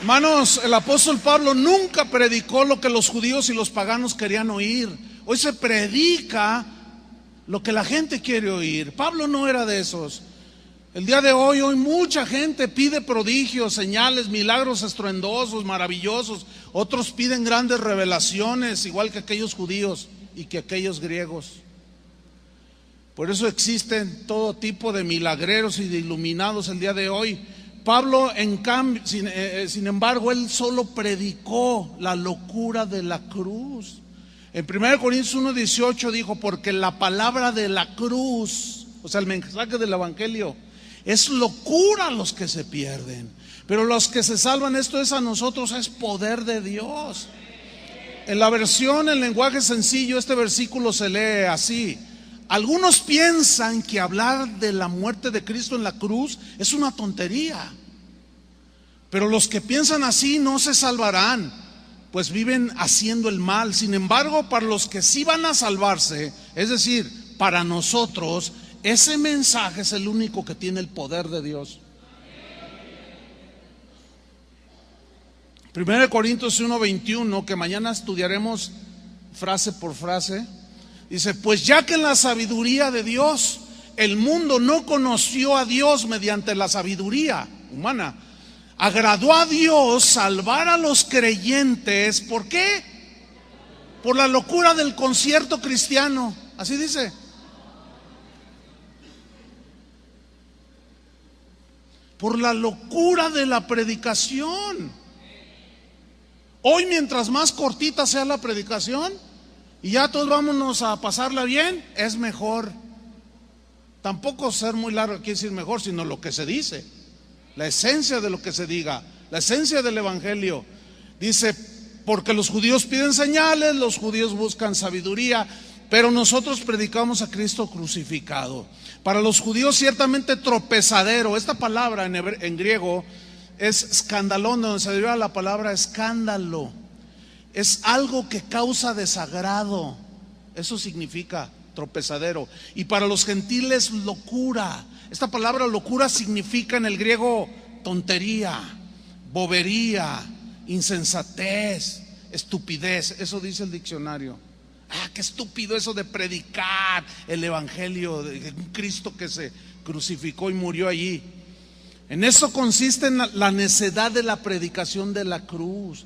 Hermanos, el apóstol Pablo nunca predicó lo que los judíos y los paganos querían oír. Hoy se predica lo que la gente quiere oír. Pablo no era de esos. El día de hoy mucha gente pide prodigios, señales, milagros estruendosos, maravillosos. Otros piden grandes revelaciones, igual que aquellos judíos y que aquellos griegos. Por eso existen todo tipo de milagreros y de iluminados el día de hoy. Pablo, en cambio, sin embargo, él solo predicó la locura de la cruz. En 1 Corintios 1:18 dijo: porque la palabra de la cruz, o sea, el mensaje del evangelio, es locura a los que se pierden, pero los que se salvan, esto es a nosotros, es poder de Dios. En la versión en lenguaje sencillo, este versículo se lee así: algunos piensan que hablar de la muerte de Cristo en la cruz es una tontería, pero los que piensan así no se salvarán, pues viven haciendo el mal. Sin embargo, para los que sí van a salvarse, es decir, para nosotros, ese mensaje es el único que tiene el poder de Dios. 1 Corintios 1:21, que mañana estudiaremos frase por frase, dice: pues ya que en la sabiduría de Dios el mundo no conoció a Dios mediante la sabiduría humana, agradó a Dios salvar a los creyentes. ¿Por qué? Por la locura del concierto cristiano. Así dice. Por la locura de la predicación. Hoy, mientras más cortita sea la predicación y ya todos vámonos a pasarla bien, es mejor. Tampoco ser muy largo quiere decir mejor, sino lo que se dice, la esencia de lo que se diga, la esencia del evangelio. Dice: porque los judíos piden señales, los judíos buscan sabiduría, pero nosotros predicamos a Cristo crucificado. Para los judíos ciertamente tropezadero. Esta palabra en griego es escandalón, donde se deriva la palabra escándalo. Es algo que causa desagrado. Eso significa tropezadero. Y para los gentiles, locura. Esta palabra locura significa en el griego tontería, bobería, insensatez, estupidez. Eso dice el diccionario. Qué estúpido eso de predicar el evangelio de un Cristo que se crucificó y murió allí. En eso consiste en la necedad de la predicación de la cruz.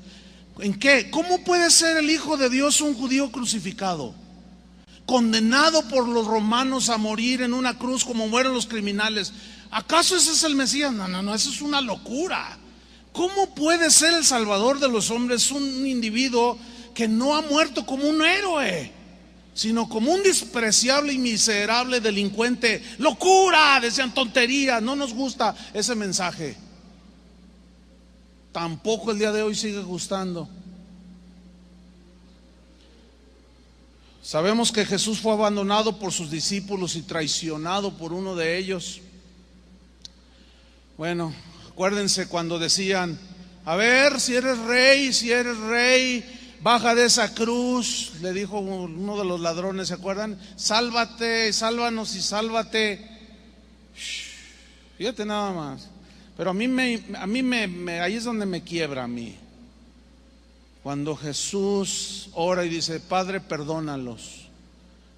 ¿En qué? ¿Cómo puede ser el Hijo de Dios un judío crucificado, condenado por los romanos a morir en una cruz como mueren los criminales? ¿Acaso ese es el Mesías? No, eso es una locura. ¿Cómo puede ser el Salvador de los hombres un individuo que no ha muerto como un héroe, sino como un despreciable y miserable delincuente? Locura, decían, tontería. No nos gusta ese mensaje. Tampoco el día de hoy sigue gustando. Sabemos que Jesús fue abandonado por sus discípulos y traicionado por uno de ellos. Bueno, acuérdense cuando decían: a ver, si eres rey, baja de esa cruz. Le dijo uno de los ladrones, ¿se acuerdan? Sálvate, sálvanos y sálvate. Fíjate nada más. Pero a mí ahí es donde me quiebra a mí. Cuando Jesús ora y dice: Padre, perdónalos,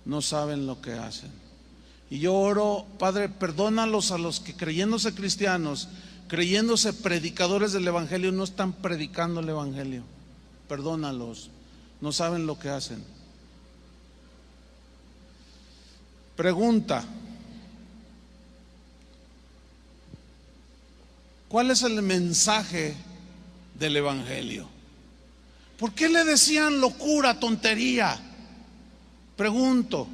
no saben lo que hacen. Y yo oro: Padre, perdónalos a los que, creyéndose cristianos, creyéndose predicadores del evangelio, no están predicando el evangelio. Perdónalos, no saben lo que hacen. Pregunta: ¿cuál es el mensaje del evangelio? ¿Por qué le decían locura, tontería? Pregunto: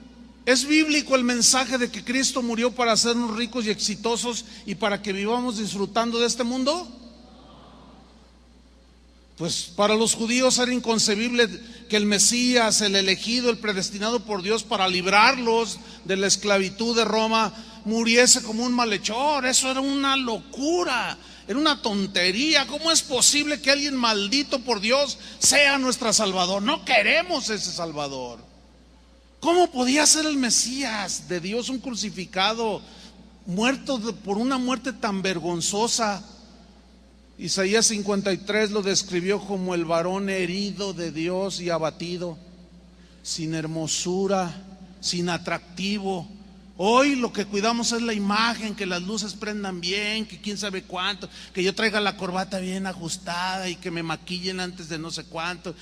¿es bíblico el mensaje de que Cristo murió para hacernos ricos y exitosos y para que vivamos disfrutando de este mundo? Pues para los judíos era inconcebible que el Mesías, el elegido, el predestinado por Dios para librarlos de la esclavitud de Roma, muriese como un malhechor. Eso era una locura, era una tontería. ¿Cómo es posible que alguien maldito por Dios sea nuestro Salvador? No queremos ese Salvador. ¿Cómo podía ser el Mesías de Dios un crucificado, muerto por una muerte tan vergonzosa? Isaías 53 lo describió como el varón herido de Dios y abatido, sin hermosura, sin atractivo. Hoy lo que cuidamos es la imagen, que las luces prendan bien, que quién sabe cuánto, que yo traiga la corbata bien ajustada y que me maquillen antes de no sé cuánto.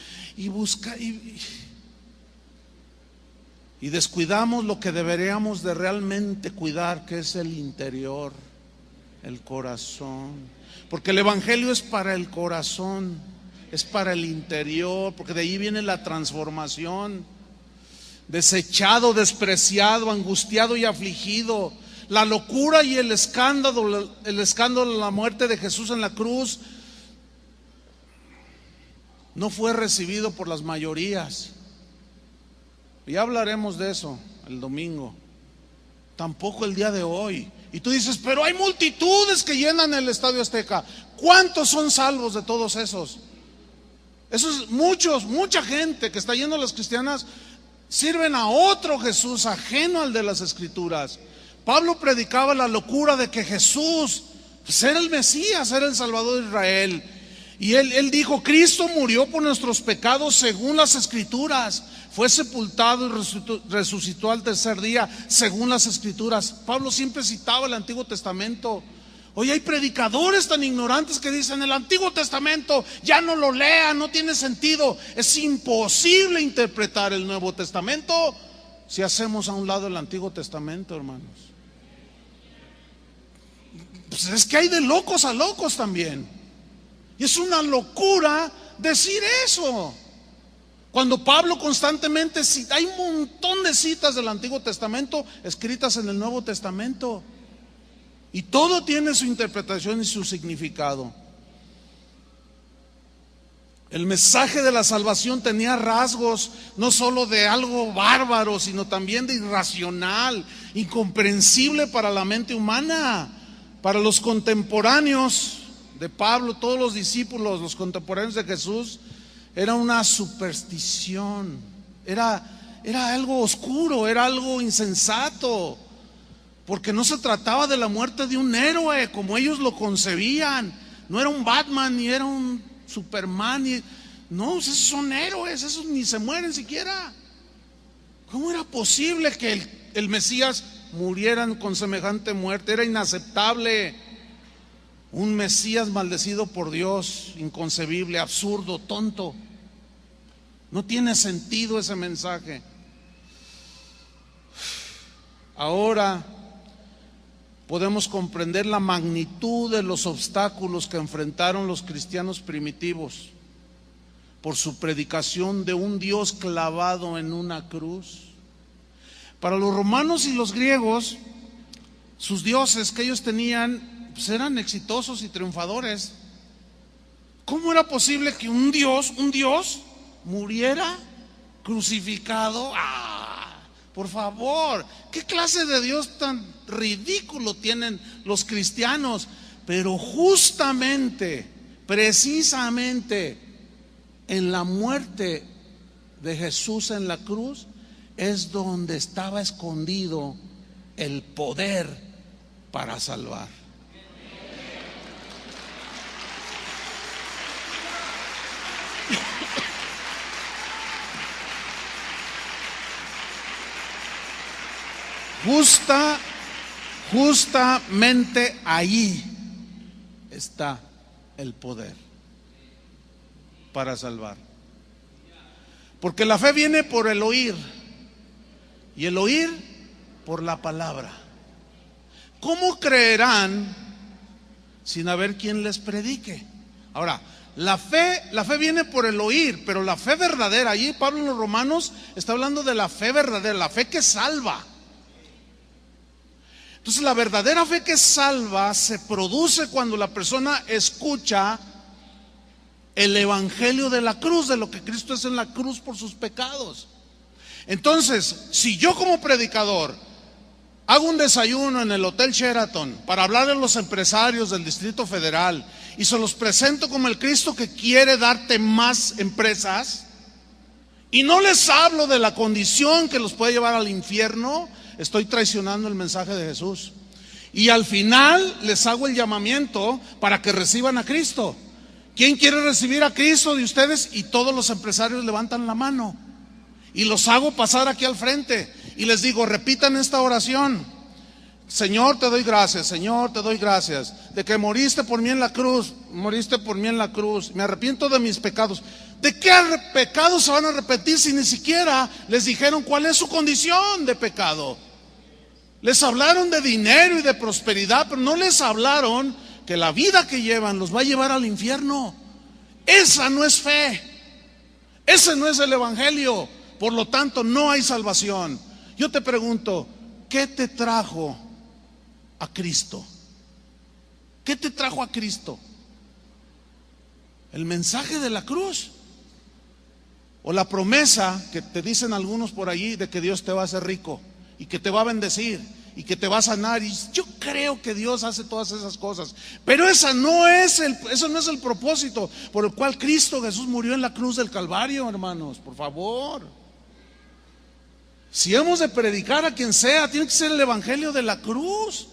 Y descuidamos lo que deberíamos de realmente cuidar, que es el interior, el corazón. Porque el evangelio es para el corazón, es para el interior, porque de ahí viene la transformación. Desechado, despreciado, angustiado y afligido. La locura y el escándalo de la muerte de Jesús en la cruz no fue recibido por las mayorías. Ya hablaremos de eso el domingo. Tampoco el día de hoy. Y tú dices, pero hay multitudes que llenan el Estadio Azteca. ¿Cuántos son salvos de todos esos? Esos mucha gente que está yendo a las cristianas sirven a otro Jesús ajeno al de las Escrituras. Pablo predicaba la locura de que Jesús era el Mesías, era el Salvador de Israel. Y él dijo, Cristo murió por nuestros pecados según las Escrituras, fue sepultado y resucitó al tercer día según las Escrituras. Pablo siempre citaba el Antiguo Testamento. Hoy hay predicadores tan ignorantes que dicen, el Antiguo Testamento ya no lo lean, no tiene sentido. Es imposible interpretar el Nuevo Testamento si hacemos a un lado el Antiguo Testamento, hermanos. Pues es que hay de locos a locos también. Y es una locura decir eso. Cuando Pablo constantemente cita, hay un montón de citas del Antiguo Testamento escritas en el Nuevo Testamento. Y todo tiene su interpretación y su significado. El mensaje de la salvación tenía rasgos no solo de algo bárbaro, sino también de irracional, incomprensible para la mente humana. Para los contemporáneos de Pablo, todos los discípulos, los contemporáneos de Jesús, era una superstición, era algo oscuro, era algo insensato. Porque no se trataba de la muerte de un héroe como ellos lo concebían. No era un Batman ni era un Superman. No, esos son héroes, esos ni se mueren siquiera. ¿Cómo era posible que el Mesías muriera con semejante muerte? Era inaceptable. Un Mesías maldecido por Dios, inconcebible, absurdo, tonto. No tiene sentido ese mensaje. Ahora podemos comprender la magnitud de los obstáculos que enfrentaron los cristianos primitivos por su predicación de un Dios clavado en una cruz. Para los romanos y los griegos, sus dioses que ellos tenían, pues eran exitosos y triunfadores. ¿Cómo era posible que un Dios muriera crucificado? Por favor, ¿qué clase de Dios tan ridículo tienen los cristianos? Pero justamente, precisamente, en la muerte de Jesús en la cruz es donde estaba escondido el poder para salvar. Justamente ahí está el poder para salvar. Porque la fe viene por el oír y el oír por la palabra. ¿Cómo creerán sin haber quien les predique? Ahora, la fe viene por el oír, pero la fe verdadera, allí Pablo en los Romanos está hablando de la fe verdadera, la fe que salva. Entonces la verdadera fe que salva se produce cuando la persona escucha el evangelio de la cruz, de lo que Cristo es en la cruz por sus pecados. Entonces, si yo como predicador hago un desayuno en el Hotel Sheraton para hablar a los empresarios del Distrito Federal y se los presento como el Cristo que quiere darte más empresas y no les hablo de la condición que los puede llevar al infierno, estoy traicionando el mensaje de Jesús. Y al final les hago el llamamiento para que reciban a Cristo. ¿Quién quiere recibir a Cristo de ustedes? Y todos los empresarios levantan la mano. Y los hago pasar aquí al frente. Y les digo, repitan esta oración. Señor, te doy gracias, Señor, te doy gracias de que moriste por mí en la cruz, moriste por mí en la cruz, me arrepiento de mis pecados. ¿De qué pecados se van a repetir si ni siquiera les dijeron cuál es su condición de pecado? Les hablaron de dinero y de prosperidad, pero no les hablaron que la vida que llevan los va a llevar al infierno. Esa no es fe, ese no es el evangelio, por lo tanto no hay salvación. Yo te pregunto, ¿qué te trajo a Cristo? ¿Qué te trajo a Cristo? ¿El mensaje de la cruz? ¿O la promesa que te dicen algunos por allí de que Dios te va a hacer rico y que te va a bendecir y que te va a sanar? Y yo creo que Dios hace todas esas cosas, pero eso no es el propósito por el cual Cristo Jesús murió en la cruz del Calvario, hermanos, por favor. Si hemos de predicar a quien sea, tiene que ser el evangelio de la cruz.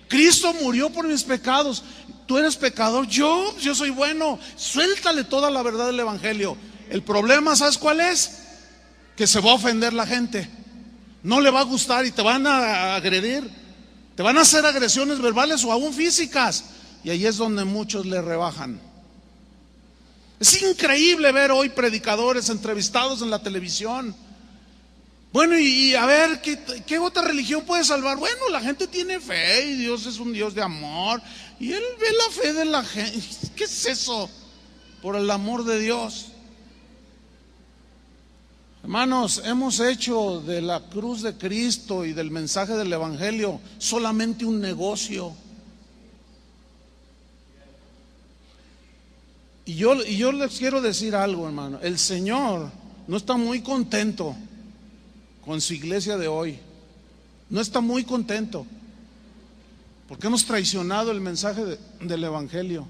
Cristo murió por mis pecados. Tú eres pecador, yo soy bueno. Suéltale toda la verdad del evangelio. El problema, ¿sabes cuál es? Que se va a ofender la gente. No le va a gustar y te van a agredir. Te van a hacer agresiones verbales o aún físicas. Y ahí es donde muchos le rebajan. Es increíble ver hoy predicadores entrevistados en la televisión. Bueno, y a ver, ¿qué otra religión puede salvar? Bueno, la gente tiene fe y Dios es un Dios de amor. Y Él ve la fe de la gente. ¿Qué es eso? Por el amor de Dios. Hermanos, hemos hecho de la cruz de Cristo y del mensaje del evangelio solamente un negocio. Y yo les quiero decir algo, hermano. El Señor no está muy contento con su iglesia de hoy. No está muy contento porque hemos traicionado el mensaje del evangelio.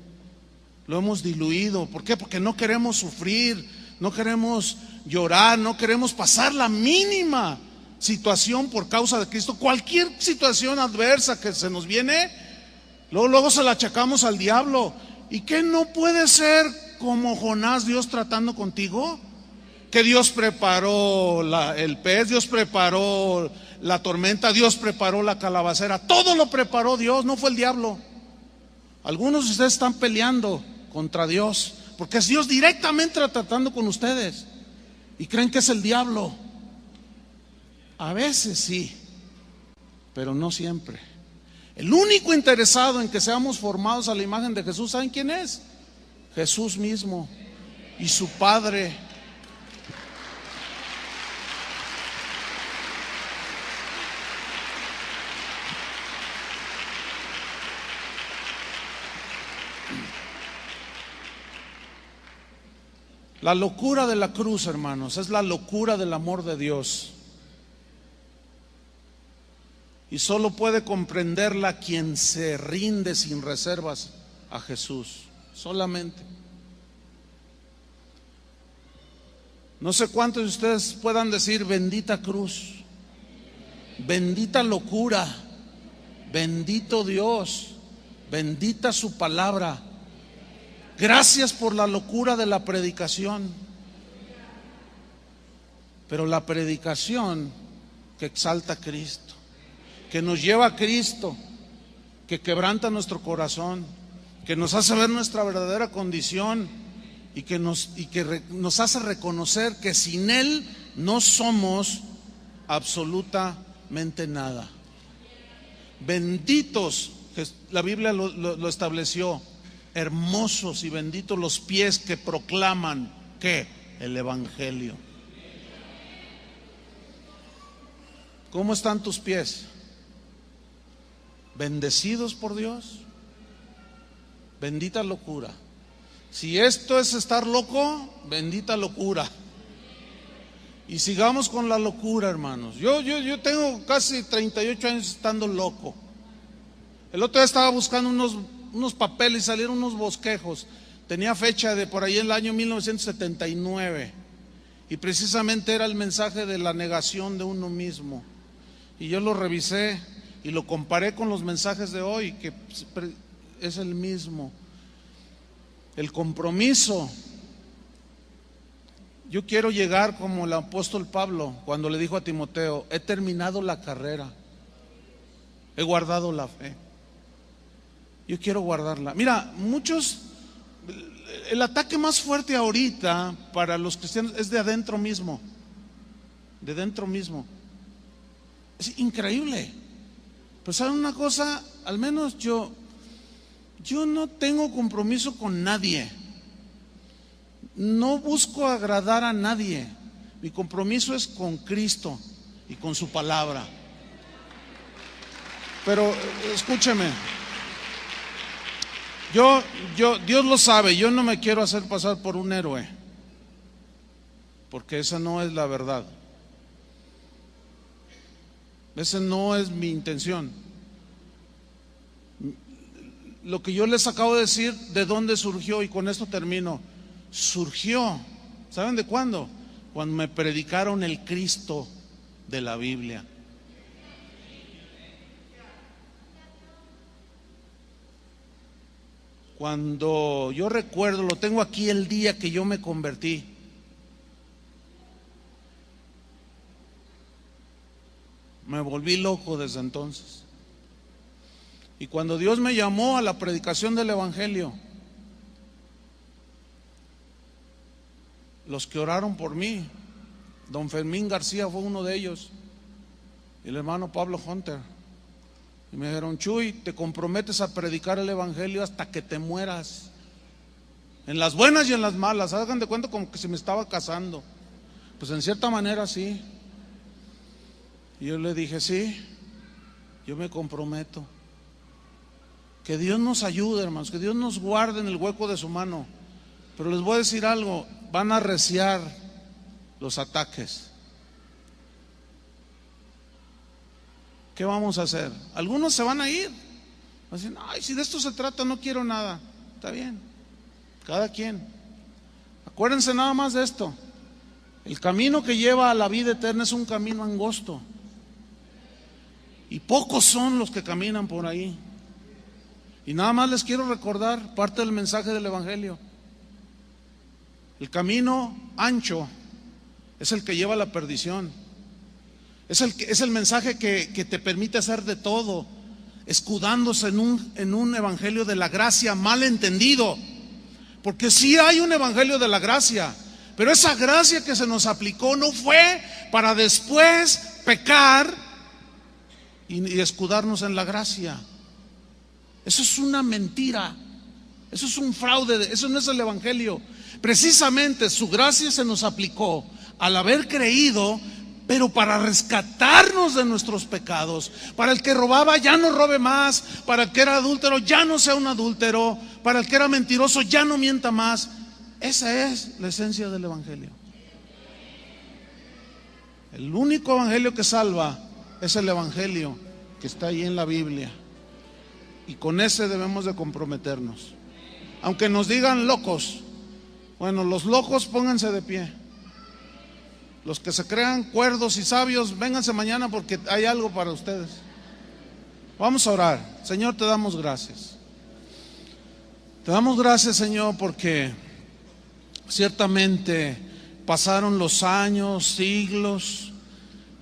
Lo hemos diluido. ¿Por qué? Porque no queremos sufrir, no queremos llorar, no queremos pasar la mínima situación por causa de Cristo. Cualquier situación adversa que se nos viene, luego se la achacamos al diablo. ¿Y qué no puede ser como Jonás, Dios tratando contigo? Que Dios preparó el pez, Dios preparó la tormenta, Dios preparó la calabacera. Todo lo preparó Dios, no fue el diablo. Algunos de ustedes están peleando contra Dios porque es Dios directamente tratando con ustedes y creen que es el diablo. A veces sí, pero no siempre. El único interesado en que seamos formados a la imagen de Jesús, ¿saben quién es? Jesús mismo y su Padre. La locura de la cruz, hermanos, es la locura del amor de Dios. Y solo puede comprenderla quien se rinde sin reservas a Jesús, solamente. No sé cuántos de ustedes puedan decir bendita cruz, bendita locura, bendito Dios, bendita su palabra. Gracias por la locura de la predicación. Pero la predicación que exalta a Cristo, que nos lleva a Cristo, que quebranta nuestro corazón, que nos hace ver nuestra verdadera condición y que nos hace reconocer que sin Él no somos absolutamente nada. Benditos, la Biblia lo estableció, hermosos y benditos los pies que proclaman ¿qué? El evangelio. ¿Cómo están tus pies? ¿Bendecidos por Dios? Bendita locura. Si esto es estar loco, bendita locura. Y sigamos con la locura, hermanos. Yo tengo casi 38 años estando loco. El otro día estaba buscando unos papeles y salieron unos bosquejos. Tenía fecha de por ahí en el año 1979 y precisamente era el mensaje de la negación de uno mismo. Y yo lo revisé y lo comparé con los mensajes de hoy, que es el mismo. El compromiso. Yo quiero llegar como el apóstol Pablo cuando le dijo a Timoteo: he terminado la carrera, he guardado la fe. Yo quiero guardarla. Mira, el ataque más fuerte ahorita para los cristianos es de adentro mismo, de dentro mismo. Es increíble. Pero ¿saben una cosa? Al menos yo no tengo compromiso con nadie. No busco agradar a nadie. Mi compromiso es con Cristo y con su palabra. Pero escúcheme, Dios lo sabe, yo no me quiero hacer pasar por un héroe, porque esa no es la verdad. Esa no es mi intención. Lo que yo les acabo de decir, ¿de dónde surgió? Y con esto termino. Surgió, ¿saben de cuándo? Cuando me predicaron el Cristo de la Biblia. Cuando yo recuerdo, lo tengo aquí, el día que yo me convertí. Me volví loco desde entonces. Y cuando Dios me llamó a la predicación del Evangelio, los que oraron por mí, don Fermín García fue uno de ellos, y el hermano Pablo Hunter, y me dijeron: Chuy, te comprometes a predicar el Evangelio hasta que te mueras, en las buenas y en las malas. Hagan de cuenta como que se me estaba casando. Pues en cierta manera sí. Y yo le dije: sí, yo me comprometo. Que Dios nos ayude, hermanos, que Dios nos guarde en el hueco de su mano. Pero les voy a decir algo: van a arreciar los ataques. ¿Qué vamos a hacer? Algunos se van a ir. Van a decir: ay, si de esto se trata, no quiero nada. Está bien, cada quien. Acuérdense nada más de esto: el camino que lleva a la vida eterna es un camino angosto, y pocos son los que caminan por ahí. Y nada más les quiero recordar parte del mensaje del Evangelio. El camino ancho es el que lleva a la perdición. Es el mensaje que te permite hacer de todo, escudándose en un evangelio de la gracia mal entendido. Porque sí hay un evangelio de la gracia, pero esa gracia que se nos aplicó no fue para después pecar y escudarnos en la gracia. Eso es una mentira, eso es un fraude, eso no es el evangelio. Precisamente su gracia se nos aplicó al haber creído, pero para rescatarnos de nuestros pecados. Para el que robaba, ya no robe más. Para el que era adúltero, ya no sea un adúltero. Para el que era mentiroso, ya no mienta más. Esa es la esencia del evangelio. El único evangelio que salva es el evangelio que está ahí en la Biblia, y con ese debemos de comprometernos. Aunque nos digan locos, bueno, los locos pónganse de pie. Los que se crean cuerdos y sabios, vénganse mañana porque hay algo para ustedes. Vamos a orar. Señor, te damos gracias. Te damos gracias, Señor, porque ciertamente pasaron los años, siglos,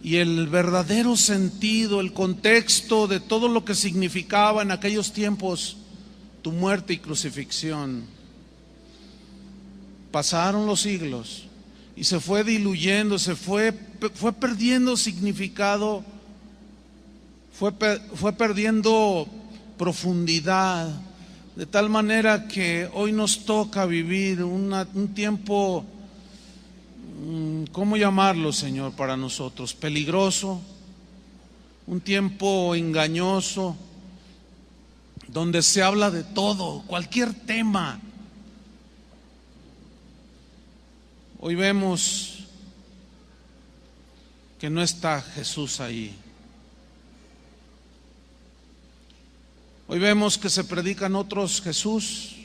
y el verdadero sentido, el contexto de todo lo que significaba en aquellos tiempos tu muerte y crucifixión. Pasaron los siglos y se fue diluyendo, se fue perdiendo significado, fue perdiendo profundidad, de tal manera que hoy nos toca vivir un tiempo, ¿cómo llamarlo, Señor, para nosotros? Peligroso, un tiempo engañoso, donde se habla de todo, cualquier tema. Hoy vemos que no está Jesús ahí. Hoy vemos que se predican otros Jesús,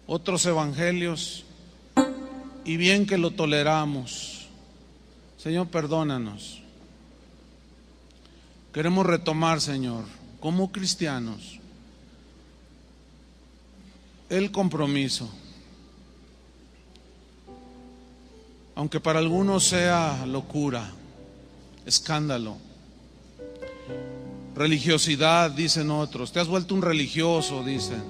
otros evangelios, y bien que lo toleramos. Señor, perdónanos. queremos retomar, Señor, como cristianos, el compromiso. Aunque para algunos sea locura, escándalo, religiosidad, dicen otros. Te has vuelto un religioso, dicen.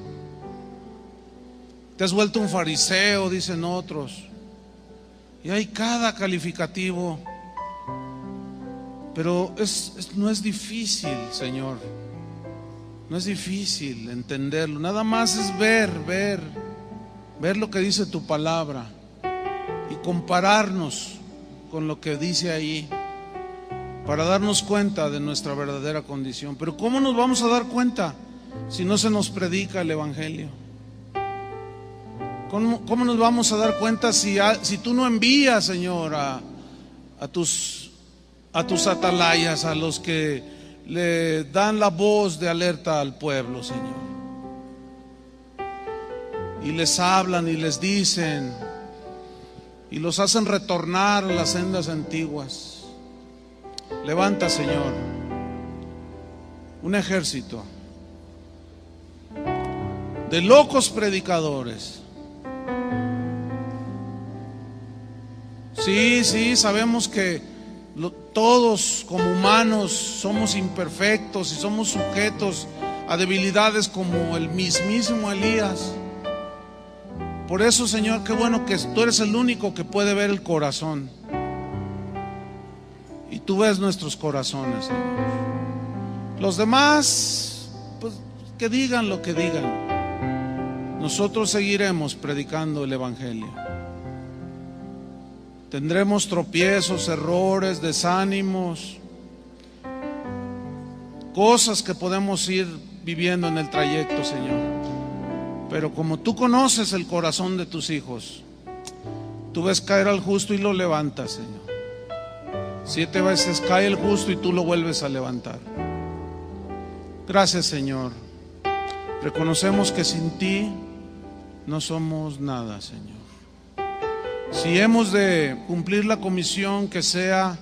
Te has vuelto un fariseo, dicen otros. Y hay cada calificativo. Pero no es difícil, Señor. No es difícil entenderlo. Nada más es ver lo que dice tu palabra y compararnos con lo que dice ahí para darnos cuenta de nuestra verdadera condición. Pero ¿cómo nos vamos a dar cuenta si no se nos predica el Evangelio? ¿Cómo nos vamos a dar cuenta si tú no envías, Señor, a tus atalayas, a los que le dan la voz de alerta al pueblo, Señor? Y les hablan y les dicen y los hacen retornar a las sendas antiguas. Levanta, Señor, un ejército de locos predicadores. Sí, sabemos que todos como humanos somos imperfectos y somos sujetos a debilidades como el mismísimo Elías. Por eso, Señor, qué bueno que tú eres el único que puede ver el corazón. Y tú ves nuestros corazones, Señor. Los demás, pues que digan lo que digan. Nosotros seguiremos predicando el Evangelio. Tendremos tropiezos, errores, desánimos, cosas que podemos ir viviendo en el trayecto, Señor. Pero como tú conoces el corazón de tus hijos, tú ves caer al justo y lo levantas, Señor. 7 veces cae el justo y tú lo vuelves a levantar. Gracias, Señor. Reconocemos que sin ti no somos nada, Señor. Si hemos de cumplir la comisión, que sea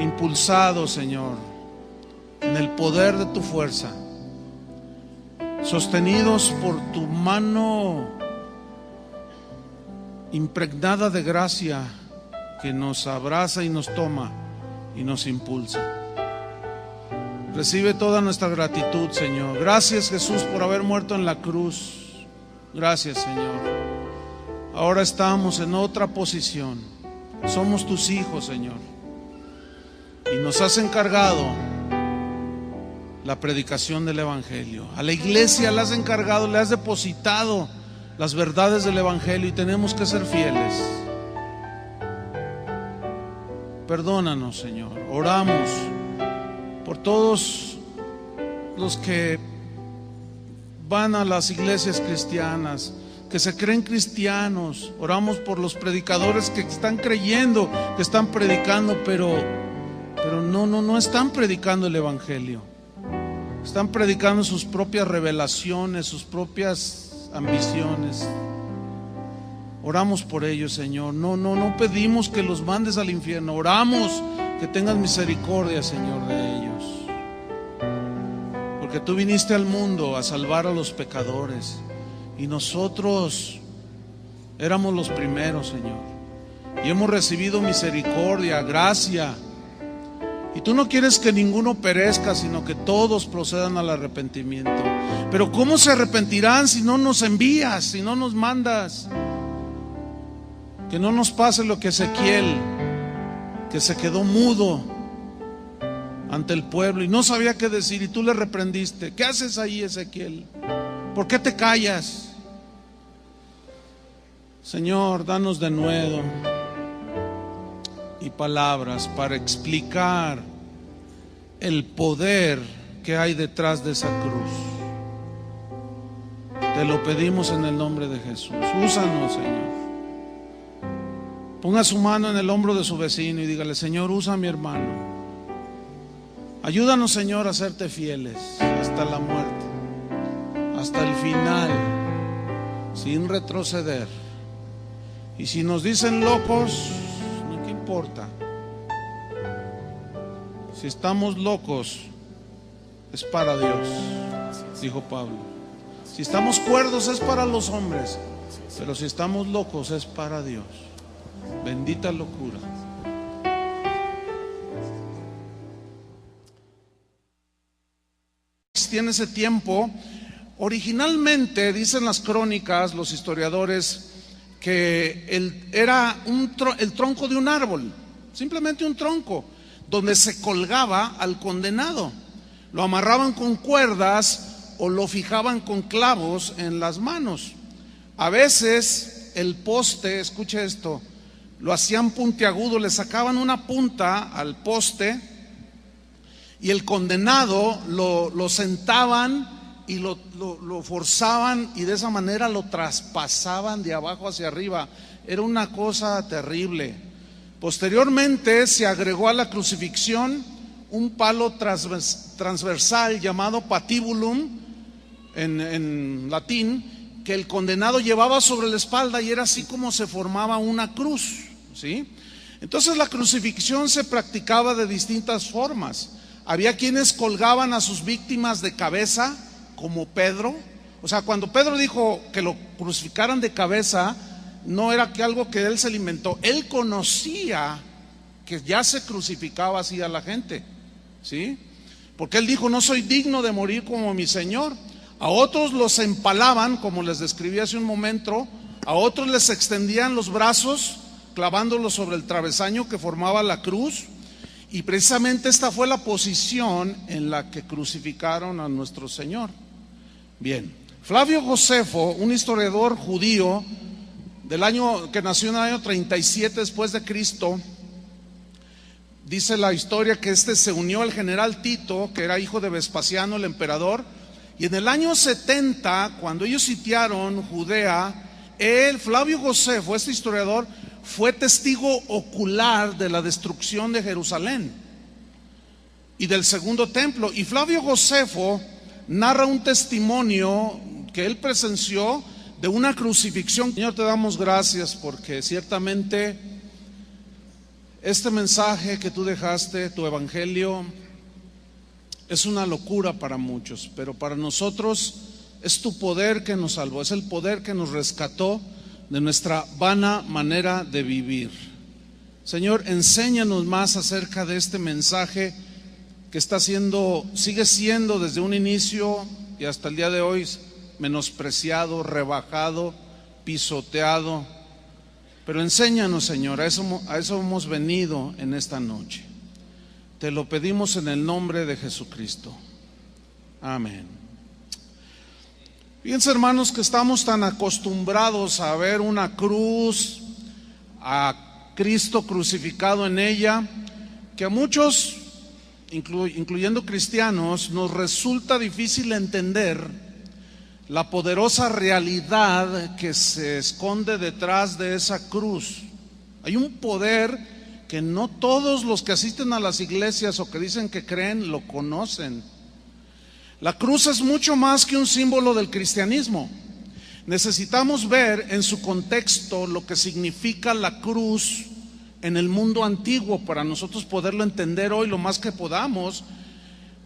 impulsado, Señor, en el poder de tu fuerza, sostenidos por tu mano impregnada de gracia, que nos abraza y nos toma y nos impulsa. Recibe toda nuestra gratitud, Señor. Gracias, Jesús, por haber muerto en la cruz. Gracias, Señor. Ahora estamos en otra posición. Somos tus hijos, Señor. Y nos has encargado la predicación del Evangelio. A la iglesia le has encargado, le has depositado las verdades del Evangelio y tenemos que ser fieles. Perdónanos, Señor. Oramos por todos los que van a las iglesias cristianas, que se creen cristianos. Oramos por los predicadores que están creyendo que están predicando, pero no están predicando el Evangelio. Están predicando sus propias revelaciones, sus propias ambiciones. Oramos por ellos, Señor. No pedimos que los mandes al infierno. Oramos que tengas misericordia, Señor, de ellos. Porque tú viniste al mundo a salvar a los pecadores. Y nosotros éramos los primeros, Señor. Y hemos recibido misericordia, gracia. Y tú no quieres que ninguno perezca, sino que todos procedan al arrepentimiento. Pero ¿cómo se arrepentirán si no nos envías, si no nos mandas? Que no nos pase lo que Ezequiel, que se quedó mudo ante el pueblo y no sabía qué decir, y tú le reprendiste. ¿Qué haces ahí, Ezequiel? ¿Por qué te callas? Señor, danos de nuevo y palabras para explicar el poder que hay detrás de esa cruz. Te lo pedimos en el nombre de Jesús. Úsanos, Señor. Ponga su mano en el hombro de su vecino y dígale: Señor, usa a mi hermano. Ayúdanos, Señor, a serte fieles hasta la muerte, hasta el final, sin retroceder. Y si nos dicen locos, no, ¿qué importa? Si estamos locos, es para Dios, dijo Pablo. Si estamos cuerdos, es para los hombres, pero si estamos locos, es para Dios. Bendita locura. Tiene ese tiempo. Originalmente, dicen las crónicas, los historiadores, que era el tronco de un árbol, simplemente un tronco, donde se colgaba al condenado. Lo amarraban con cuerdas o lo fijaban con clavos en las manos. A veces el poste, escuche esto, lo hacían puntiagudo, le sacaban una punta al poste y el condenado lo sentaban y lo forzaban, y de esa manera lo traspasaban de abajo hacia arriba. Era una cosa terrible. Posteriormente se agregó a la crucifixión un palo transversal llamado patibulum en latín, que el condenado llevaba sobre la espalda, y era así como se formaba una cruz, ¿sí? Entonces la crucifixión se practicaba de distintas formas. Había quienes colgaban a sus víctimas de cabeza, como Pedro. O sea, cuando Pedro dijo que lo crucificaran de cabeza, no era que algo que él se le inventó. Él conocía que ya se crucificaba así a la gente, ¿sí? Porque él dijo: no soy digno de morir como mi Señor. A otros los empalaban, como les describí hace un momento. A otros les extendían los brazos, clavándolos sobre el travesaño que formaba la cruz. Y precisamente esta fue la posición en la que crucificaron a nuestro Señor. Bien, Flavio Josefo, un historiador judío que nació en el año 37 después de Cristo, dice la historia que se unió al general Tito, que era hijo de Vespasiano, el emperador, y en el año 70, cuando ellos sitiaron Judea, Flavio Josefo, este historiador, fue testigo ocular de la destrucción de Jerusalén y del segundo templo. Y Flavio Josefo narra un testimonio que él presenció de una crucifixión. Señor, te damos gracias porque ciertamente este mensaje que tú dejaste, tu evangelio, es una locura para muchos, pero para nosotros es tu poder que nos salvó, es el poder que nos rescató de nuestra vana manera de vivir. Señor, enséñanos más acerca de este mensaje que sigue siendo desde un inicio y hasta el día de hoy menospreciado, rebajado, pisoteado. Pero enséñanos, Señor, a eso hemos venido en esta noche. Te lo pedimos en el nombre de Jesucristo. Amén. Fíjense, hermanos, que estamos tan acostumbrados a ver una cruz, a Cristo crucificado en ella, que a muchos, incluyendo cristianos, nos resulta difícil entender la poderosa realidad que se esconde detrás de esa cruz. Hay un poder que no todos los que asisten a las iglesias o que dicen que creen lo conocen. La cruz es mucho más que un símbolo del cristianismo. Necesitamos ver en su contexto lo que significa la cruz en el mundo antiguo para nosotros poderlo entender hoy lo más que podamos,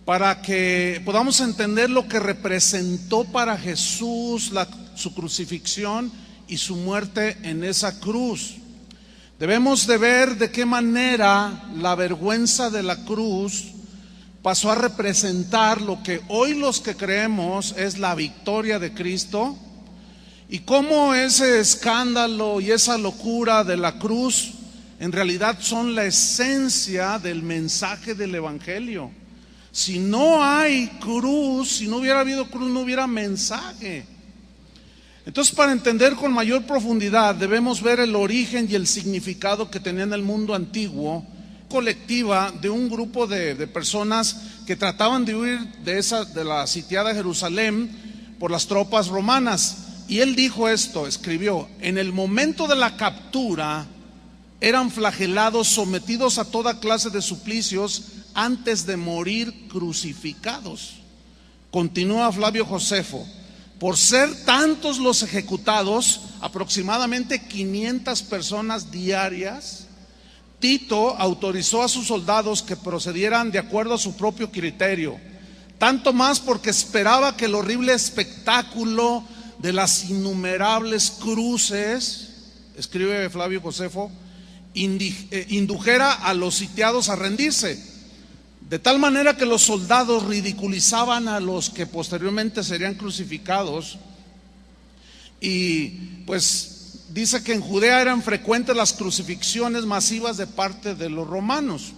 para que podamos entender lo que representó para Jesús su crucifixión y su muerte en esa cruz. Debemos de ver de qué manera la vergüenza de la cruz pasó a representar lo que hoy los que creemos es la victoria de Cristo, y cómo ese escándalo y esa locura de la cruz en realidad son la esencia del mensaje del evangelio. Si no hay cruz, si no hubiera habido cruz, no hubiera mensaje. Entonces, para entender con mayor profundidad, debemos ver el origen y el significado que tenía en el mundo antiguo colectiva de un grupo de personas que trataban de huir de la sitiada Jerusalén por las tropas romanas. Y él dijo esto, escribió: en el momento de la captura eran flagelados, sometidos a toda clase de suplicios antes de morir crucificados. Continúa Flavio Josefo: por ser tantos los ejecutados, aproximadamente 500 personas diarias, Tito autorizó a sus soldados que procedieran de acuerdo a su propio criterio, tanto más porque esperaba que el horrible espectáculo de las innumerables cruces, escribe Flavio Josefo, indujera a los sitiados a rendirse, de tal manera que los soldados ridiculizaban a los que posteriormente serían crucificados. Y pues dice que en Judea eran frecuentes las crucifixiones masivas de parte de los romanos.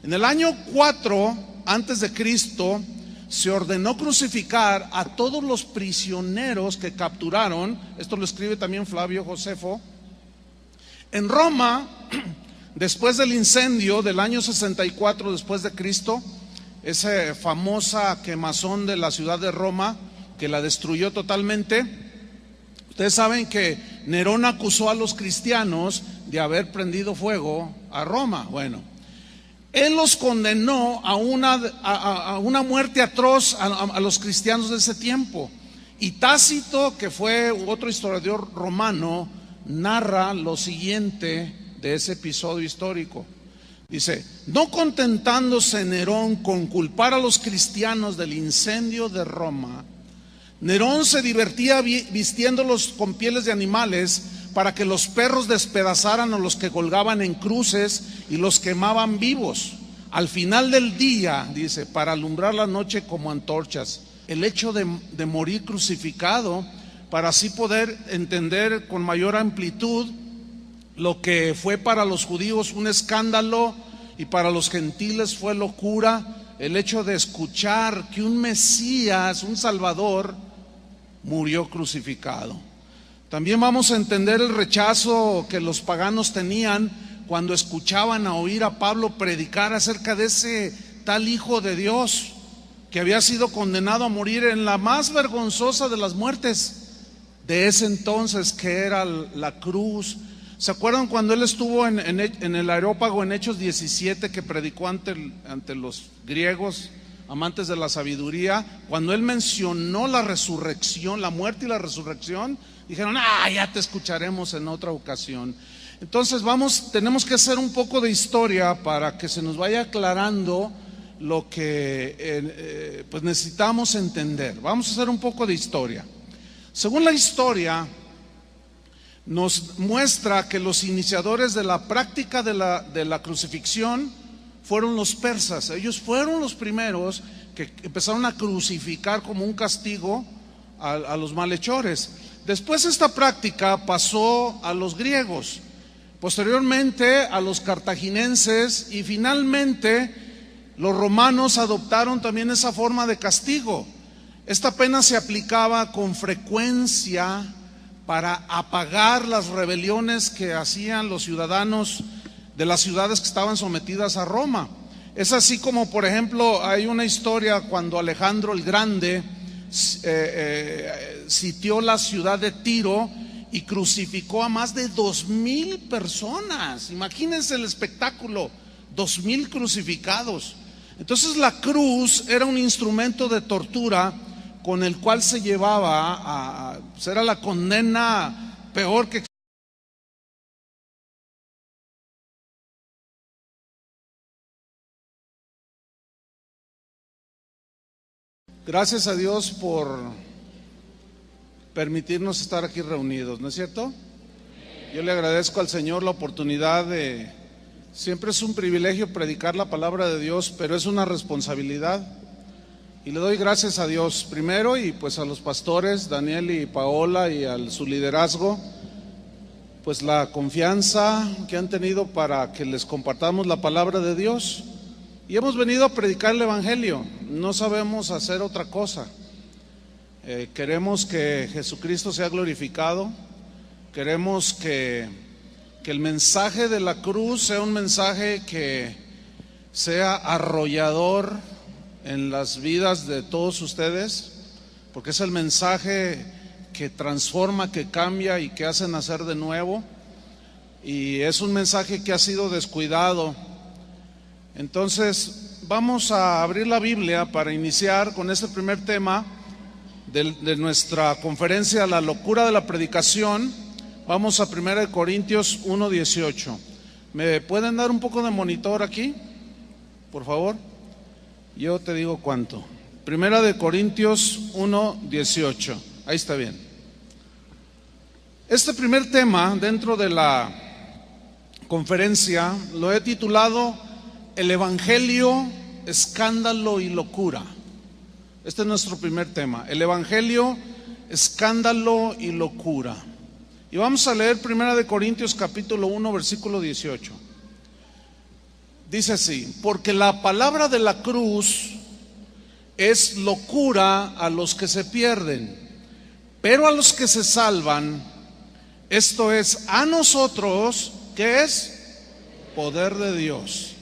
En el año 4 antes de Cristo se ordenó crucificar a todos los prisioneros que capturaron. Esto lo escribe también Flavio Josefo. En Roma, después del incendio del año 64 después de Cristo, esa famosa quemazón de la ciudad de Roma que la destruyó totalmente, ustedes saben que Nerón acusó a los cristianos de haber prendido fuego a Roma. Bueno, él los condenó a una muerte atroz a los cristianos de ese tiempo. Y Tácito, que fue otro historiador romano, narra lo siguiente de ese episodio histórico. Dice: no contentándose Nerón con culpar a los cristianos del incendio de Roma, Nerón se divertía vistiéndolos con pieles de animales para que los perros despedazaran a los que colgaban en cruces y los quemaban vivos. Al final del día, dice, para alumbrar la noche como antorchas. El hecho de morir crucificado, para así poder entender con mayor amplitud lo que fue para los judíos un escándalo y para los gentiles fue locura, el hecho de escuchar que un Mesías, un Salvador, murió crucificado. También vamos a entender el rechazo que los paganos tenían cuando escuchaban a oír a Pablo predicar acerca de ese tal Hijo de Dios que había sido condenado a morir en la más vergonzosa de las muertes de ese entonces, que era la cruz. ¿Se acuerdan cuando él estuvo en el Areópago en Hechos 17, que predicó ante los griegos amantes de la sabiduría? Cuando él mencionó la resurrección, la muerte y la resurrección, dijeron: ya te escucharemos en otra ocasión. Entonces tenemos que hacer un poco de historia para que se nos vaya aclarando lo que pues necesitamos entender. Vamos a hacer un poco de historia. Según la historia, nos muestra que los iniciadores de la práctica de la crucifixión fueron los persas. Ellos fueron los primeros que empezaron a crucificar como un castigo a los malhechores. Después esta práctica pasó a los griegos, posteriormente a los cartaginenses, y finalmente los romanos adoptaron también esa forma de castigo. Esta pena se aplicaba con frecuencia para apagar las rebeliones que hacían los ciudadanos de las ciudades que estaban sometidas a Roma. Es así como, por ejemplo, hay una historia cuando Alejandro el Grande sitió la ciudad de Tiro y crucificó a más de 2,000 personas. Imagínense el espectáculo, 2,000 crucificados. Entonces la cruz era un instrumento de tortura con el cual se llevaba era la condena peor que. Gracias a Dios por permitirnos estar aquí reunidos, ¿no es cierto? Yo le agradezco al Señor la oportunidad siempre es un privilegio predicar la palabra de Dios, pero es una responsabilidad. Y le doy gracias a Dios primero, y pues a los pastores Daniel y Paola y a su liderazgo, pues la confianza que han tenido para que les compartamos la palabra de Dios. Y hemos venido a predicar el Evangelio, no sabemos hacer otra cosa. Queremos que Jesucristo sea glorificado, queremos que el mensaje de la cruz sea un mensaje que sea arrollador en las vidas de todos ustedes, porque es el mensaje que transforma, que cambia y que hace nacer de nuevo, y es un mensaje que ha sido descuidado. Entonces vamos a abrir la Biblia para iniciar con este primer tema de nuestra conferencia, La locura de la predicación. Vamos a 1 Corintios 1:18. ¿Me pueden dar un poco de monitor aquí, por favor? Yo te digo cuánto. Primera de Corintios 1:18. Ahí está bien. Este primer tema dentro de la conferencia lo he titulado El Evangelio, Escándalo y Locura. Este es nuestro primer tema, el Evangelio, Escándalo y Locura. Y vamos a leer Primera de Corintios capítulo 1 versículo 18. Dice así: porque la palabra de la cruz es locura a los que se pierden, pero a los que se salvan, esto es, a nosotros, ¿qué es? Poder de Dios.